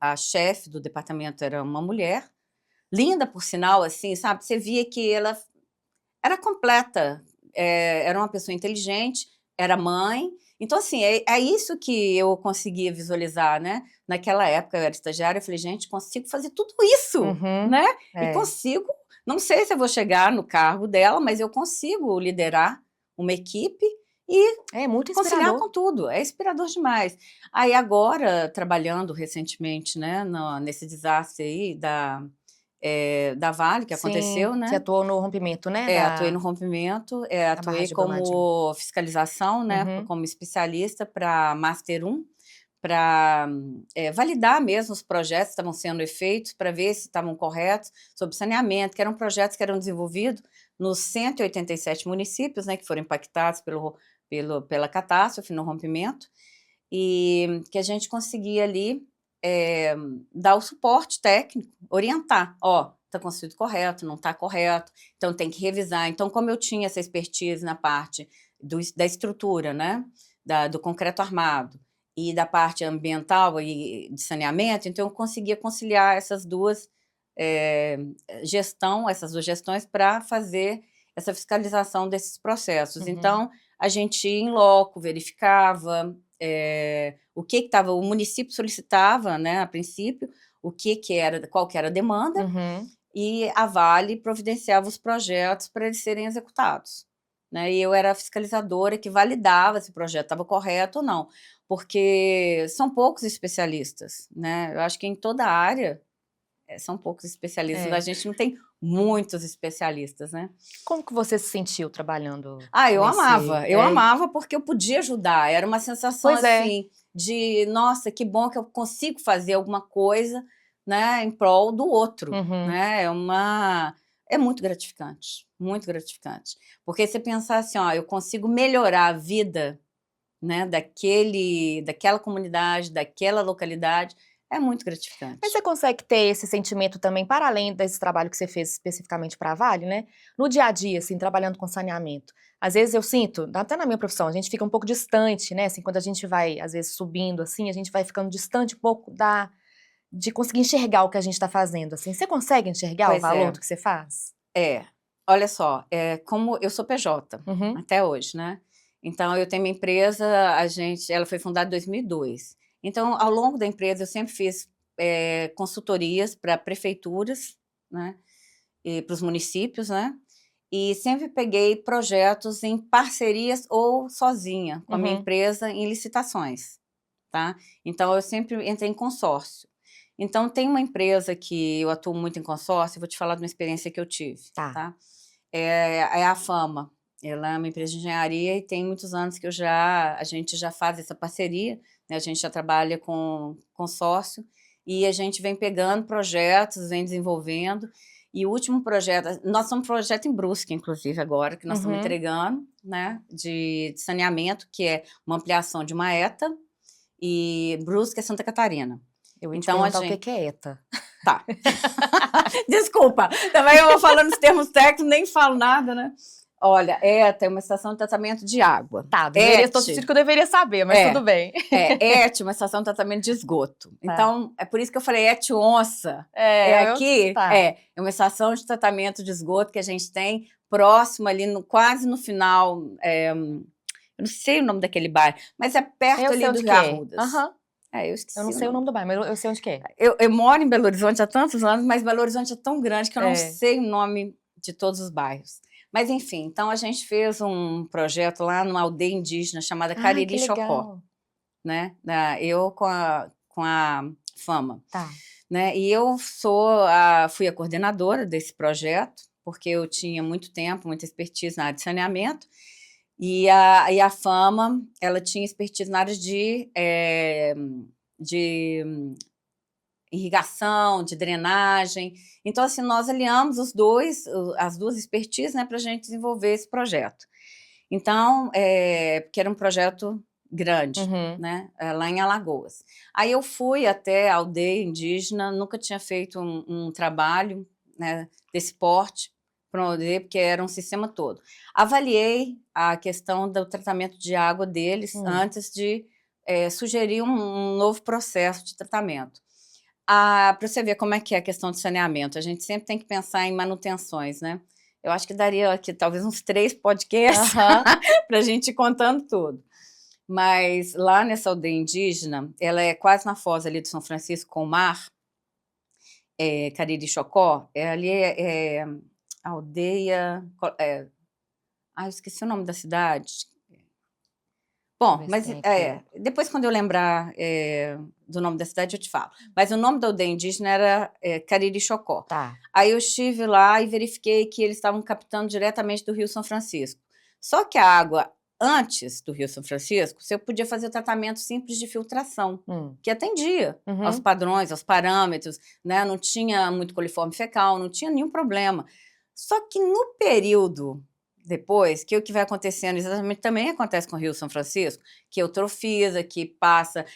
a chefe do departamento era uma mulher, linda por sinal, assim, sabe? Você via que ela era completa, era uma pessoa inteligente, era mãe. Então, assim, é isso que eu conseguia visualizar, né? Naquela época eu era estagiária, eu falei, gente, consigo fazer tudo isso, né? E consigo, não sei se eu vou chegar no cargo dela, mas eu consigo liderar uma equipe e muito conciliar com tudo, é inspirador demais. Aí agora, trabalhando recentemente, né, nesse desastre aí da Vale, que aconteceu, né? Você atuou no rompimento, né? Atuei no rompimento, atuei como fiscalização, né, como especialista para Master 1, para validar mesmo os projetos que estavam sendo feitos, para ver se estavam corretos, sobre saneamento, que eram projetos que eram desenvolvidos nos 187 municípios, né, que foram impactados pela catástrofe no rompimento, e que a gente conseguia ali dar o suporte técnico, orientar, está construído correto, não está correto, então tem que revisar. Então, como eu tinha essa expertise na parte da estrutura, né, do concreto armado, e da parte ambiental e de saneamento, então eu conseguia conciliar essas duas gestões para fazer essa fiscalização desses processos. Então, a gente ia em loco, verificava o que estava, o município solicitava, né, a princípio, qual que era a demanda, e a Vale providenciava os projetos para eles serem executados, né? E eu era a fiscalizadora que validava se o projeto estava correto ou não, porque são poucos especialistas, né? Eu acho que em toda a área são poucos especialistas, a gente não tem muitos especialistas, né? Como que você se sentiu trabalhando? Eu amava porque eu podia ajudar, era uma sensação assim de, nossa, que bom que eu consigo fazer alguma coisa, né, em prol do outro, né? É muito gratificante, porque você pensar assim, eu consigo melhorar a vida, né, daquela comunidade, daquela localidade, é muito gratificante. Mas você consegue ter esse sentimento também, para além desse trabalho que você fez especificamente para a Vale, né? No dia a dia, assim, trabalhando com saneamento. Às vezes eu sinto, até na minha profissão, a gente fica um pouco distante, né? Assim, quando a gente vai, às vezes, subindo, assim, a gente vai ficando distante um pouco de conseguir enxergar o que a gente está fazendo, assim. Você consegue enxergar o valor do que você faz? Olha só, como eu sou PJ, até hoje, né? Então, eu tenho uma empresa, ela foi fundada em 2002. Então, ao longo da empresa, eu sempre fiz consultorias para prefeituras, né, e para os municípios, né, e sempre peguei projetos em parcerias ou sozinha com a minha empresa em licitações, tá? Então, eu sempre entrei em consórcio. Então, tem uma empresa que eu atuo muito em consórcio, vou te falar de uma experiência que eu tive, tá? É a Fama. Ela é uma empresa de engenharia e tem muitos anos que a gente já faz essa parceria, né? A gente já trabalha com consórcio e a gente vem pegando projetos, vem desenvolvendo. E o último projeto, nós somos um projeto em Brusque, inclusive, agora, que nós estamos entregando, né, de saneamento, que é uma ampliação de uma ETA, e Brusque é Santa Catarina. Eu ia te perguntar o que é ETA. Tá. Desculpa, também eu vou falando os termos técnicos, nem falo nada, né? Olha, tem uma estação de tratamento de água. Tá, todo sentido que eu deveria saber, mas tudo bem. Uma estação de tratamento de esgoto. Tá. Então, é por isso que eu falei onça. Aqui, tá. É uma estação de tratamento de esgoto que a gente tem próximo ali, quase no final, eu não sei o nome daquele bairro, mas é perto ali do Rio Arrudas. Eu esqueci. Eu não sei o nome do bairro, mas eu sei onde que é. Eu moro em Belo Horizonte há tantos anos, mas Belo Horizonte é tão grande que eu não sei o nome de todos os bairros. Mas, enfim, então a gente fez um projeto lá numa aldeia indígena chamada Cariri Chocó. Né? Eu com a Fama. Tá. Né? E eu fui a coordenadora desse projeto, porque eu tinha muito tempo, muita expertise na área de saneamento, e a Fama, ela tinha expertise na área de irrigação, de drenagem. Então, assim, nós aliamos as duas expertises, né, para a gente desenvolver esse projeto. Então, porque era um projeto grande, né, lá em Alagoas. Aí eu fui até a aldeia indígena, nunca tinha feito um trabalho, né, desse porte, porque era um sistema todo. Avaliei a questão do tratamento de água deles antes de sugerir um novo processo de tratamento. Para você ver como é que é a questão de saneamento, a gente sempre tem que pensar em manutenções, né? Eu acho que daria aqui talvez uns 3 podcasts para a gente ir contando tudo. Mas lá nessa aldeia indígena, ela é quase na foz ali de São Francisco com o mar, Cariri Chocó, ali a aldeia... eu esqueci o nome da cidade. Bom, mas depois quando eu lembrar do nome da cidade eu te falo. Mas o nome da aldeia indígena era Cariri Chocó. Tá. Aí eu estive lá e verifiquei que eles estavam captando diretamente do Rio São Francisco. Só que a água antes do Rio São Francisco, você podia fazer o tratamento simples de filtração, que atendia aos padrões, aos parâmetros, né? Não tinha muito coliforme fecal, não tinha nenhum problema. Só que no período depois, que o que vai acontecendo exatamente também acontece com o Rio São Francisco, que eutrofiza, que passa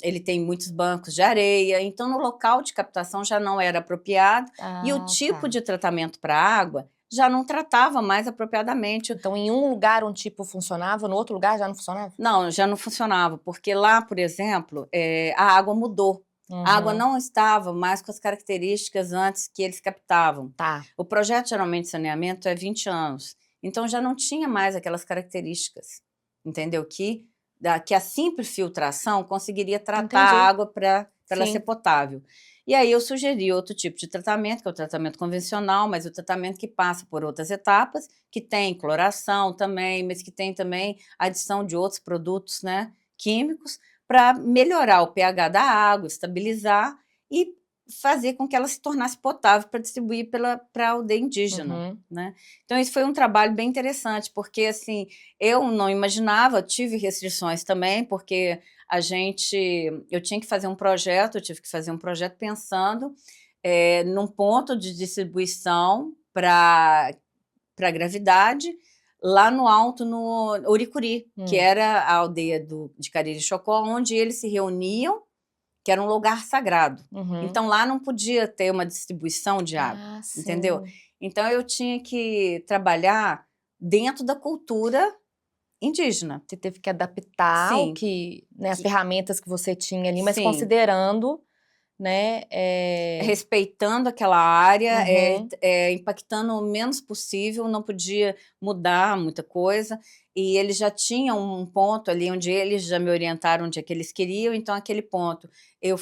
ele tem muitos bancos de areia, então no local de captação já não era apropriado e o tipo de tratamento para a água já não tratava mais apropriadamente. Então, em um lugar um tipo funcionava, no outro lugar já não funcionava? Não, já não funcionava, porque lá, por exemplo, a água mudou. A água não estava mais com as características antes que eles captavam. Tá. O projeto, geralmente, de saneamento é 20 anos. Então, já não tinha mais aquelas características, entendeu? Que a simples filtração conseguiria tratar a água para ela ser potável. E aí eu sugeri outro tipo de tratamento, que é o tratamento convencional, mas o tratamento que passa por outras etapas, que tem cloração também, mas que tem também adição de outros produtos, né, químicos, para melhorar o pH da água, estabilizar e fazer com que ela se tornasse potável para distribuir para a aldeia indígena, né? Então, isso foi um trabalho bem interessante, porque, assim, eu não imaginava, tive restrições também, porque eu tinha que fazer um projeto, eu tive que fazer um projeto pensando num ponto de distribuição para a gravidade, lá no alto, no Uricuri, que era a aldeia de Cariri Chocó, onde eles se reuniam, que era um lugar sagrado. Então, lá não podia ter uma distribuição de água, entendeu? Então, eu tinha que trabalhar dentro da cultura indígena. Você teve que adaptar as ferramentas que você tinha ali, mas considerando, né? Respeitando aquela área, impactando o menos possível, não podia mudar muita coisa. E eles já tinham um ponto ali onde eles já me orientaram onde é que eles queriam, então aquele ponto eu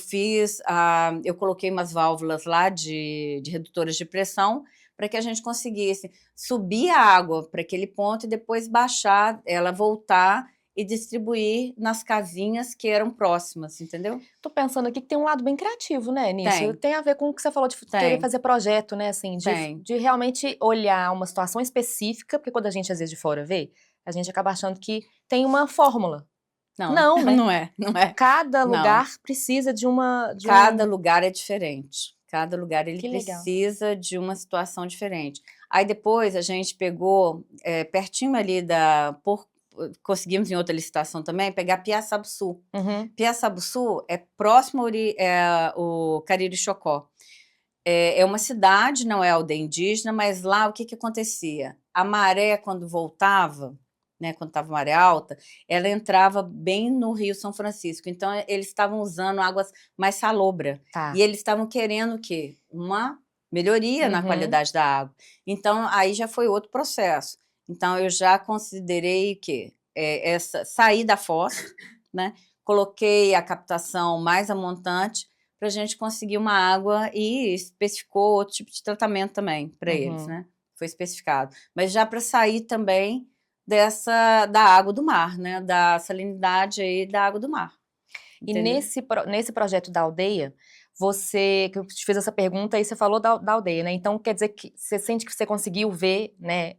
coloquei umas válvulas lá de redutoras de pressão para que a gente conseguisse subir a água para aquele ponto e depois baixar, ela voltar e distribuir nas casinhas que eram próximas, entendeu? Tô pensando aqui que tem um lado bem criativo, né, nisso. Tem a ver com o que você falou de querer fazer projeto, né, assim, de realmente olhar uma situação específica, porque quando a gente, às vezes, de fora vê, a gente acaba achando que tem uma fórmula. Não, né? Não é. Cada lugar precisa de uma... Cada lugar é diferente. Cada lugar ele precisa de uma situação diferente. Aí depois a gente pegou, pertinho ali conseguimos em outra licitação também, pegar Piaçabuçu. Piaçabuçu é próximo ao Cariri Chocó. É uma cidade, não é aldeia indígena, mas lá o que acontecia? a maré, quando voltava, né, quando estava maré alta, ela entrava bem no Rio São Francisco. Então, eles estavam usando águas mais salobras. Tá. E eles estavam querendo o quê? Uma melhoria na qualidade da água. Então, aí já foi outro processo. Então, eu já considerei que sair da foz, né? Coloquei a captação mais a montante para a gente conseguir uma água e especificou outro tipo de tratamento também para eles, né? Foi especificado. Mas já para sair também da água do mar, né? Da salinidade aí da água do mar. Entendeu? E nesse projeto da aldeia, que eu te fiz essa pergunta e você falou da aldeia, né? Então quer dizer que você sente que você conseguiu ver, né,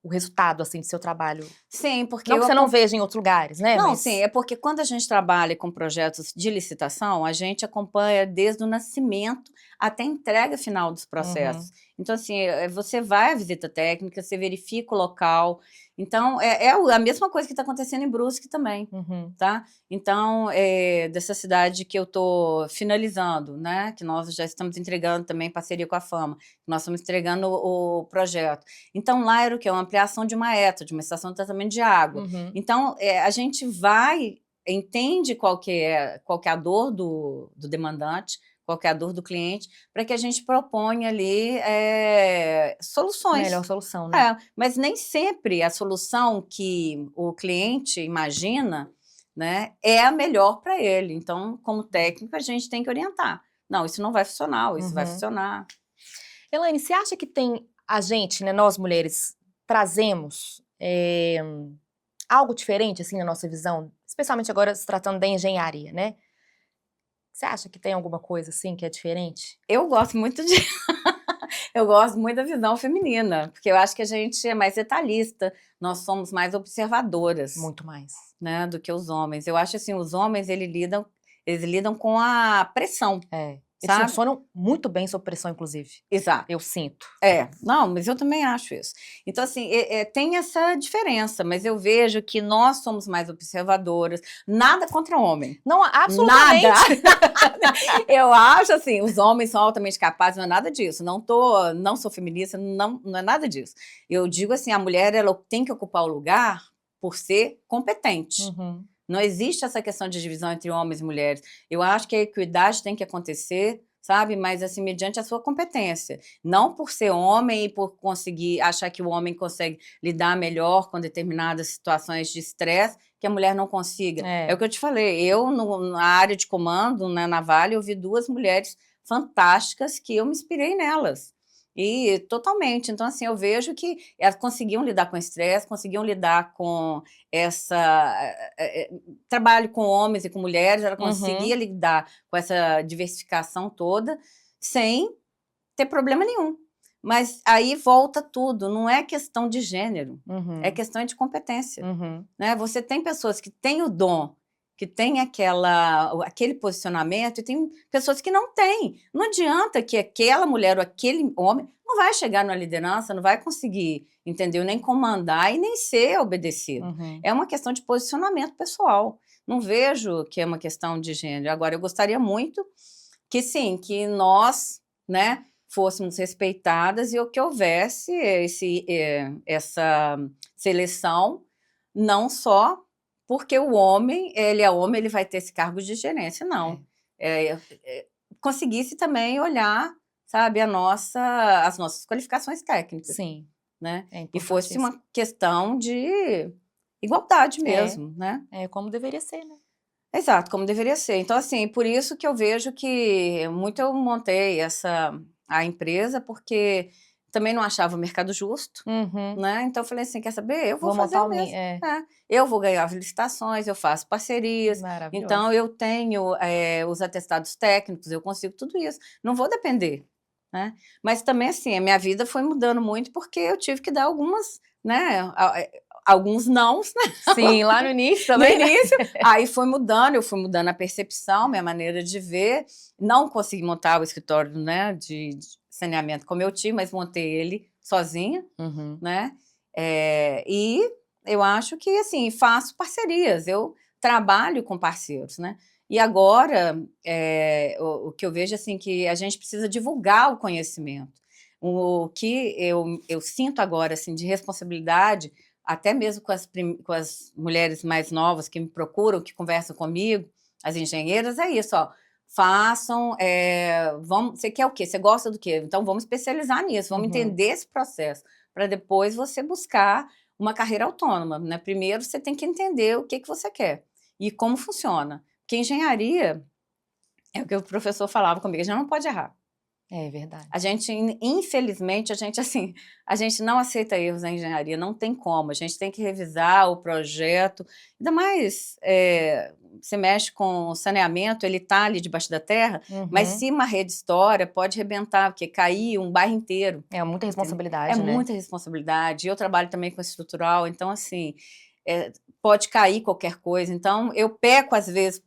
o resultado assim do seu trabalho? Sim, porque não que você não veja em outros lugares, né? Não, sim, é porque quando a gente trabalha com projetos de licitação, a gente acompanha desde o nascimento até a entrega final dos processos. Então, assim, você vai à visita técnica, você verifica o local. Então, a mesma coisa que está acontecendo em Brusque também, tá? Então, dessa cidade que eu estou finalizando, né? Que nós já estamos entregando também em parceria com a Fama. Nós estamos entregando o projeto. Então, lá era o quê? Uma ampliação de uma ETA, de uma estação de tratamento de água. Então, a gente entende qual que é a dor do demandante, qual que é a dor do cliente, para que a gente proponha ali soluções. Melhor solução, né? Mas nem sempre a solução que o cliente imagina, né, é a melhor para ele. Então, como técnico, a gente tem que orientar. Não, isso não vai funcionar, isso vai funcionar. Elaine, você acha que a gente, né, nós mulheres, trazemos algo diferente, assim, na nossa visão? Especialmente agora se tratando da engenharia, né? Você acha que tem alguma coisa, assim, que é diferente? Eu gosto muito eu gosto muito da visão feminina, porque eu acho que a gente é mais detalhista, nós somos mais observadoras. Muito mais. Né, do que os homens. Eu acho assim, os homens, eles lidam com a pressão. Eles funcionam muito bem sob pressão, inclusive. Exato. Eu sinto. Não, mas eu também acho isso. Então, assim, tem essa diferença, mas eu vejo que nós somos mais observadoras. Nada contra o homem. Não, absolutamente. Nada. Eu acho, assim, os homens são altamente capazes, não é nada disso. Não sou feminista, não é nada disso. Eu digo assim, a mulher, ela tem que ocupar o lugar por ser competente. Não existe essa questão de divisão entre homens e mulheres. Eu acho que a equidade tem que acontecer, sabe? Mas, assim, mediante a sua competência. Não por ser homem e por conseguir achar que o homem consegue lidar melhor com determinadas situações de estresse que a mulher não consiga. É o que eu te falei. Eu, na área de comando, na Vale, eu vi 2 mulheres fantásticas que eu me inspirei nelas. E totalmente. Então, assim, eu vejo que elas conseguiam lidar com estresse, conseguiam lidar com trabalho com homens e com mulheres, ela conseguia lidar com essa diversificação toda sem ter problema nenhum. Mas aí volta tudo, não é questão de gênero, é questão de competência. Né? Você tem pessoas que têm o dom, que têm aquele posicionamento, e tem pessoas que não têm. Não adianta que aquela mulher ou aquele homem não vai chegar na liderança, não vai conseguir, entendeu? Nem comandar e nem ser obedecido. É uma questão de posicionamento pessoal. Não vejo que é uma questão de gênero. Agora, eu gostaria muito que sim, que nós, né, fôssemos respeitadas e que houvesse essa seleção, não só porque o homem, ele vai ter esse cargo de gerência, não. Conseguisse também olhar, sabe, as nossas qualificações técnicas. Sim. Né? E fosse uma questão de igualdade mesmo, né? Como deveria ser, né? Exato, como deveria ser. Então, assim, por isso que eu vejo que eu montei a empresa, porque também não achava o mercado justo, né? Então eu falei assim, quer saber? Eu vou fazer o mesmo. Eu vou ganhar as licitações, eu faço parcerias. Então eu tenho os atestados técnicos, eu consigo tudo isso. Não vou depender, né? Mas também, assim, a minha vida foi mudando muito porque eu tive que dar alguns, né? Alguns nãos, né? Sim, lá no início também. No início, aí eu fui mudando a percepção, minha maneira de ver. Não consegui montar o escritório, né, de saneamento como eu tinha, mas montei ele sozinha, né? E eu acho que, assim, faço parcerias, eu trabalho com parceiros, né? E agora, o que eu vejo, assim, que a gente precisa divulgar o conhecimento. O que eu sinto agora, assim, de responsabilidade, até mesmo com as mulheres mais novas que me procuram, que conversam comigo, as engenheiras, é isso, ó. Façam, você quer o quê? Você gosta do quê? Então vamos especializar nisso, vamos entender esse processo, para depois você buscar uma carreira autônoma, né? Primeiro você tem que entender o que você quer e como funciona. Porque engenharia, é o que o professor falava comigo, a gente não pode errar. É verdade. A gente, infelizmente, a gente não aceita erros na engenharia, não tem como. A gente tem que revisar o projeto. Ainda mais, você mexe com o saneamento, ele está ali debaixo da terra, mas se uma rede estoura, pode arrebentar, porque cair um bairro inteiro. É muita responsabilidade, né? É muita responsabilidade. Eu trabalho também com estrutural, então, assim, pode cair qualquer coisa. Então, eu peco, às vezes,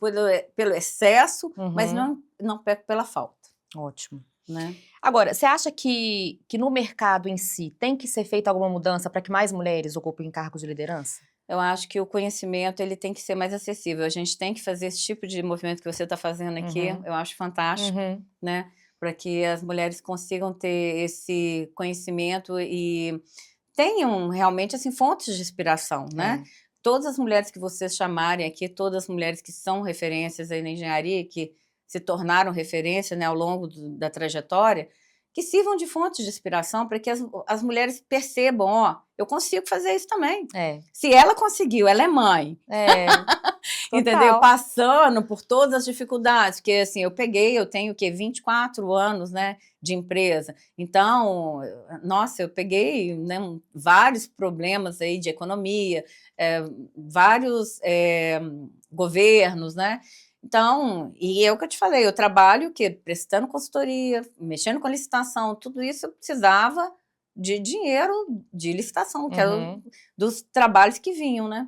pelo excesso, mas não peco pela falta. Ótimo. Né? Agora, você acha que no mercado em si tem que ser feita alguma mudança para que mais mulheres ocupem cargos de liderança? Eu acho que o conhecimento ele tem que ser mais acessível. A gente tem que fazer esse tipo de movimento que você está fazendo aqui. Eu acho fantástico, né? Para que as mulheres consigam ter esse conhecimento e tenham realmente assim, fontes de inspiração, né? Todas as mulheres que vocês chamarem aqui, todas as mulheres que são referências aí na engenharia, que se tornaram referência, né, ao longo da trajetória, que sirvam de fontes de inspiração para que as mulheres percebam, ó, eu consigo fazer isso também. Se ela conseguiu, ela é mãe. Entendeu? Passando por todas as dificuldades, porque assim, eu tenho o quê? 24 anos, né, de empresa. Então, nossa, eu peguei, né, vários problemas aí de economia, vários governos, né? Então, e é o que eu te falei, eu trabalho prestando consultoria, mexendo com licitação, tudo isso eu precisava de dinheiro de licitação, que era dos trabalhos que vinham, né?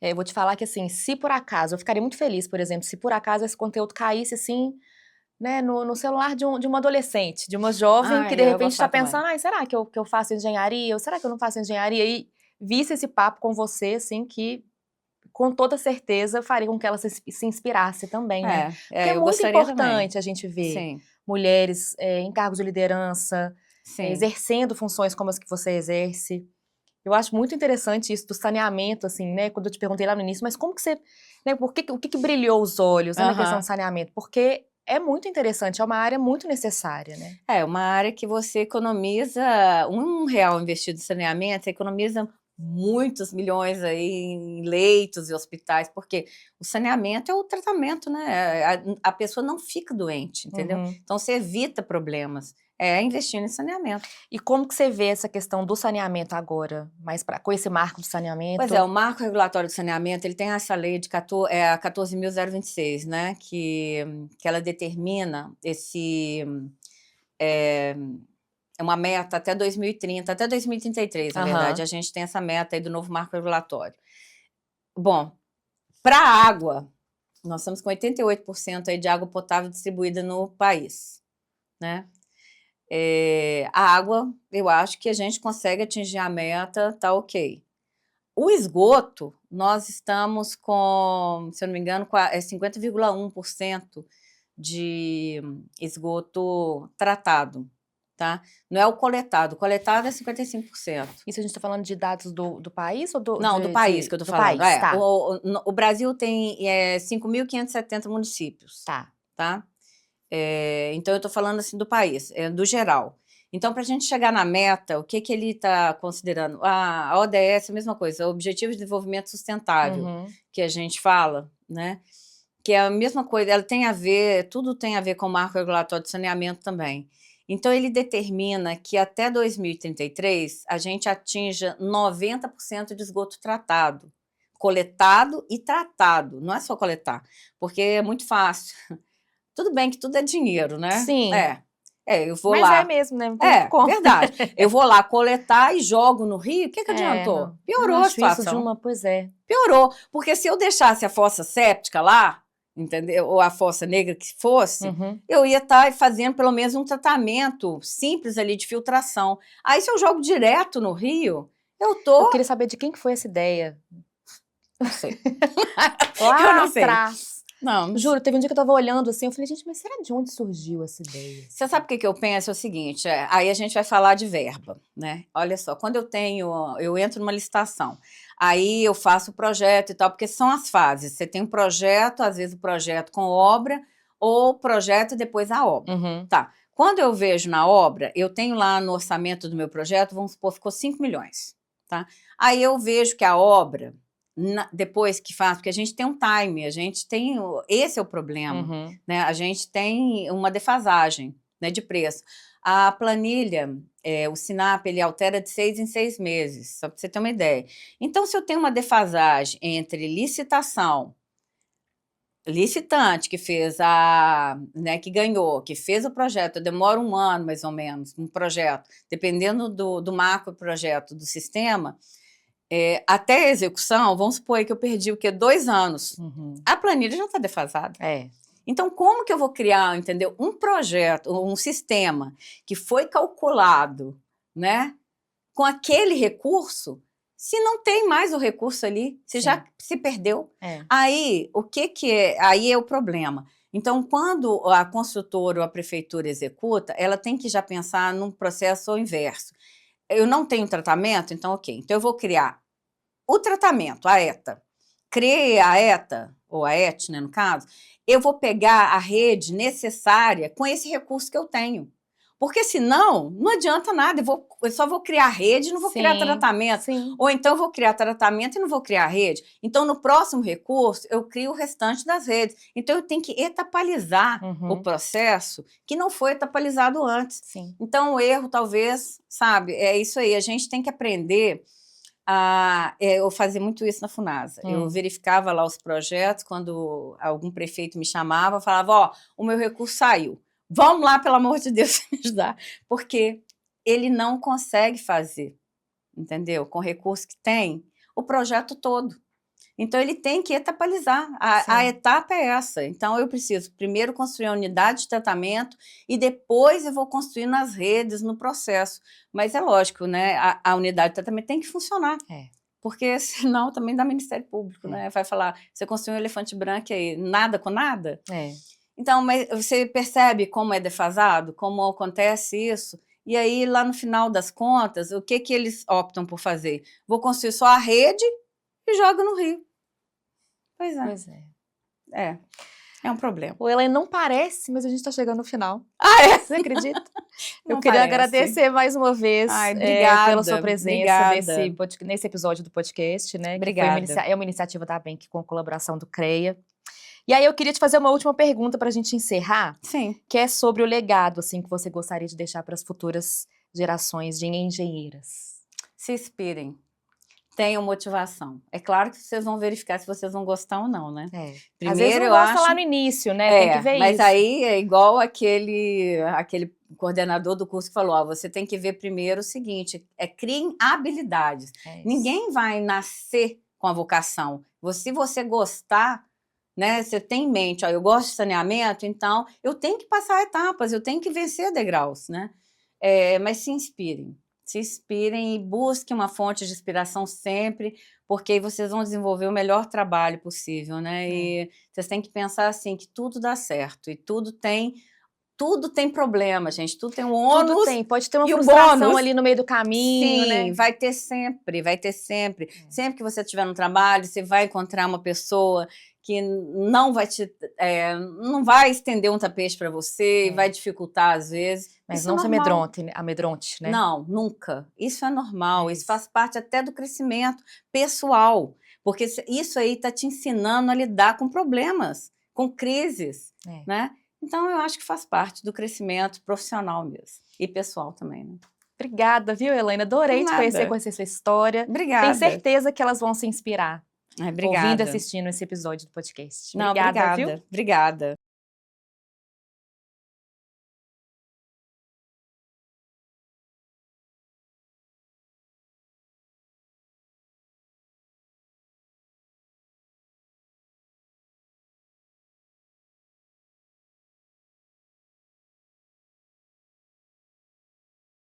Eu vou te falar que, assim, se por acaso, eu ficaria muito feliz, por exemplo, se por acaso esse conteúdo caísse, assim, né, no celular de uma adolescente, de uma jovem que, de repente, está pensando, será que eu faço engenharia? Ou será que eu não faço engenharia? E visse esse papo com você, assim, que com toda certeza faria com que ela se inspirasse também, né? Porque é muito importante a gente ver mulheres em cargos de liderança, exercendo funções como as que você exerce. Eu acho muito interessante isso do saneamento, assim, né? Quando eu te perguntei lá no início, mas como que você, né? O que brilhou os olhos, né, na questão do saneamento? Porque é muito interessante, é uma área muito necessária, né? É uma área que você economiza R$1 investido em saneamento, você economiza muitos milhões aí em leitos e hospitais, porque o saneamento é o tratamento, né? A pessoa não fica doente, entendeu? Então você evita problemas. Investindo em saneamento. E como que você vê essa questão do saneamento agora, com esse marco do saneamento? Pois é, o marco regulatório do saneamento, ele tem essa lei de 14.026, né, que ela determina uma meta até 2030, até 2033, na verdade, a gente tem essa meta aí do novo marco regulatório. Bom, para a água, nós estamos com 88% aí de água potável distribuída no país, né? A água, eu acho que a gente consegue atingir a meta, tá ok. O esgoto, nós estamos com, se eu não me engano, 50,1% de esgoto tratado, tá? Não é o coletado é 55%. Isso a gente está falando de dados do país ou Não, do país que eu tô falando. País, tá. O Brasil tem 5.570 municípios. Tá. Então, eu estou falando assim do país, do geral. Então, para a gente chegar na meta, o que ele está considerando? A ODS é a mesma coisa, o Objetivo de Desenvolvimento Sustentável, que a gente fala, né? Que é a mesma coisa, ela tem a ver, tudo tem a ver com o marco regulatório de saneamento também. Então, ele determina que até 2033 a gente atinja 90% de esgoto tratado, coletado e tratado, não é só coletar, porque é muito fácil. Tudo bem que tudo é dinheiro, né? Sim. Eu vou lá. Mas é mesmo, né? Verdade. Eu vou lá coletar e jogo no rio, o que adiantou? Piorou a situação. Pois é. Piorou, porque se eu deixasse a fossa séptica lá, entendeu? Ou a fossa negra que fosse, eu ia estar fazendo pelo menos um tratamento simples ali de filtração. Aí se eu jogo direto no rio, Eu queria saber de quem que foi essa ideia. Não sei. Lá eu não sei. atrás. Não. Juro, teve um dia que eu tava olhando assim, eu falei, gente, mas será de onde surgiu essa ideia? Você sabe o que eu penso? É o seguinte, aí a gente vai falar de verba, né? Olha só, quando eu entro numa licitação, aí eu faço o projeto e tal, porque são as fases. Você tem um projeto, às vezes o projeto com obra, ou projeto e depois a obra. Tá. Quando eu vejo na obra, eu tenho lá no orçamento do meu projeto, vamos supor, ficou 5 milhões, tá? Aí eu vejo que a obra, depois que faz, porque a gente tem um time, esse é o problema, né? A gente tem uma defasagem, né, de preço. A planilha, o SINAP, ele altera de 6 em 6 meses, só para você ter uma ideia. Então, se eu tenho uma defasagem entre licitante que fez que ganhou, que fez o projeto, demora 1 ano mais ou menos, um projeto, dependendo do macro projeto do sistema, até a execução, vamos supor que eu perdi 2 anos. A planilha já está defasada. Então, como que eu vou criar, entendeu, um projeto, um sistema que foi calculado, né, com aquele recurso, se não tem mais o recurso ali, se já se perdeu. Aí, aí é o problema. Então, quando a construtora ou a prefeitura executa, ela tem que já pensar num processo inverso. Eu não tenho tratamento, então ok. Então, eu vou criar o tratamento, a ETA. Criei a ETA, ou a ET, né, no caso, eu vou pegar a rede necessária com esse recurso que eu tenho. Porque senão, não adianta nada, eu só vou criar rede e não vou criar tratamento. Ou então eu vou criar tratamento e não vou criar rede. Então, no próximo recurso, eu crio o restante das redes. Então, eu tenho que etapalizar o processo que não foi etapalizado antes. Então, o erro, talvez, sabe, é isso aí. A gente tem que aprender eu fazia muito isso na Funasa. Eu verificava lá os projetos, quando algum prefeito me chamava, falava, o meu recurso saiu. Vamos lá, pelo amor de Deus, me ajudar. Porque ele não consegue fazer, entendeu? Com o recurso que tem, o projeto todo. Então, ele tem que etapalizar. A etapa é essa. Então, eu preciso primeiro construir a unidade de tratamento e depois eu vou construindo as redes no processo. Mas é lógico, né? A unidade de tratamento tem que funcionar. Porque senão também dá Ministério Público, né? Vai falar, você construiu um elefante branco aí, nada com nada? Então, mas você percebe como é defasado, como acontece isso? E aí, lá no final das contas, o que eles optam por fazer? Vou construir só a rede e jogo no rio. Pois é. É um problema. O Helena não parece, mas a gente está chegando no final. Você acredita? Eu Não queria parece. agradecer mais uma vez pela sua presença nesse episódio do podcast, né? Obrigada. Que é uma iniciativa da ABENC com colaboração do CREA. E aí eu queria te fazer uma última pergunta para a gente encerrar. Que é sobre o legado, assim, que você gostaria de deixar para as futuras gerações de engenheiras. Se inspirem. Tenham motivação. É claro que vocês vão verificar se vocês vão gostar ou não, né? Primeiro, às vezes não gosta lá no início, né? Tem que ver mas isso. Mas aí é igual aquele coordenador do curso que falou, você tem que ver primeiro o seguinte, criem habilidades. Ninguém vai nascer com a vocação. Se você gostar, né, você tem em mente, eu gosto de saneamento, então eu tenho que passar etapas, eu tenho que vencer degraus, né? Mas se inspirem e busquem uma fonte de inspiração sempre, porque aí vocês vão desenvolver o melhor trabalho possível, né? E vocês têm que pensar assim, que tudo dá certo, e tudo tem problema, gente, tudo tem um ônus. Tudo tem, pode ter uma frustração ali no meio do caminho, né? Sim, vai ter sempre. Sempre que você estiver no trabalho, você vai encontrar uma pessoa que não vai estender um tapete para você, vai dificultar às vezes. Mas isso não é se amedronte, né? Não, nunca. Isso é normal, isso faz parte até do crescimento pessoal, porque isso aí está te ensinando a lidar com problemas, com crises, né? Então, eu acho que faz parte do crescimento profissional mesmo, e pessoal também, né? Obrigada, viu, Helena? Adorei te conhecer sua história. Obrigada. Tenho certeza que elas vão se inspirar. Obrigada. Ouvindo e assistindo esse episódio do podcast. Obrigada, viu? Obrigada.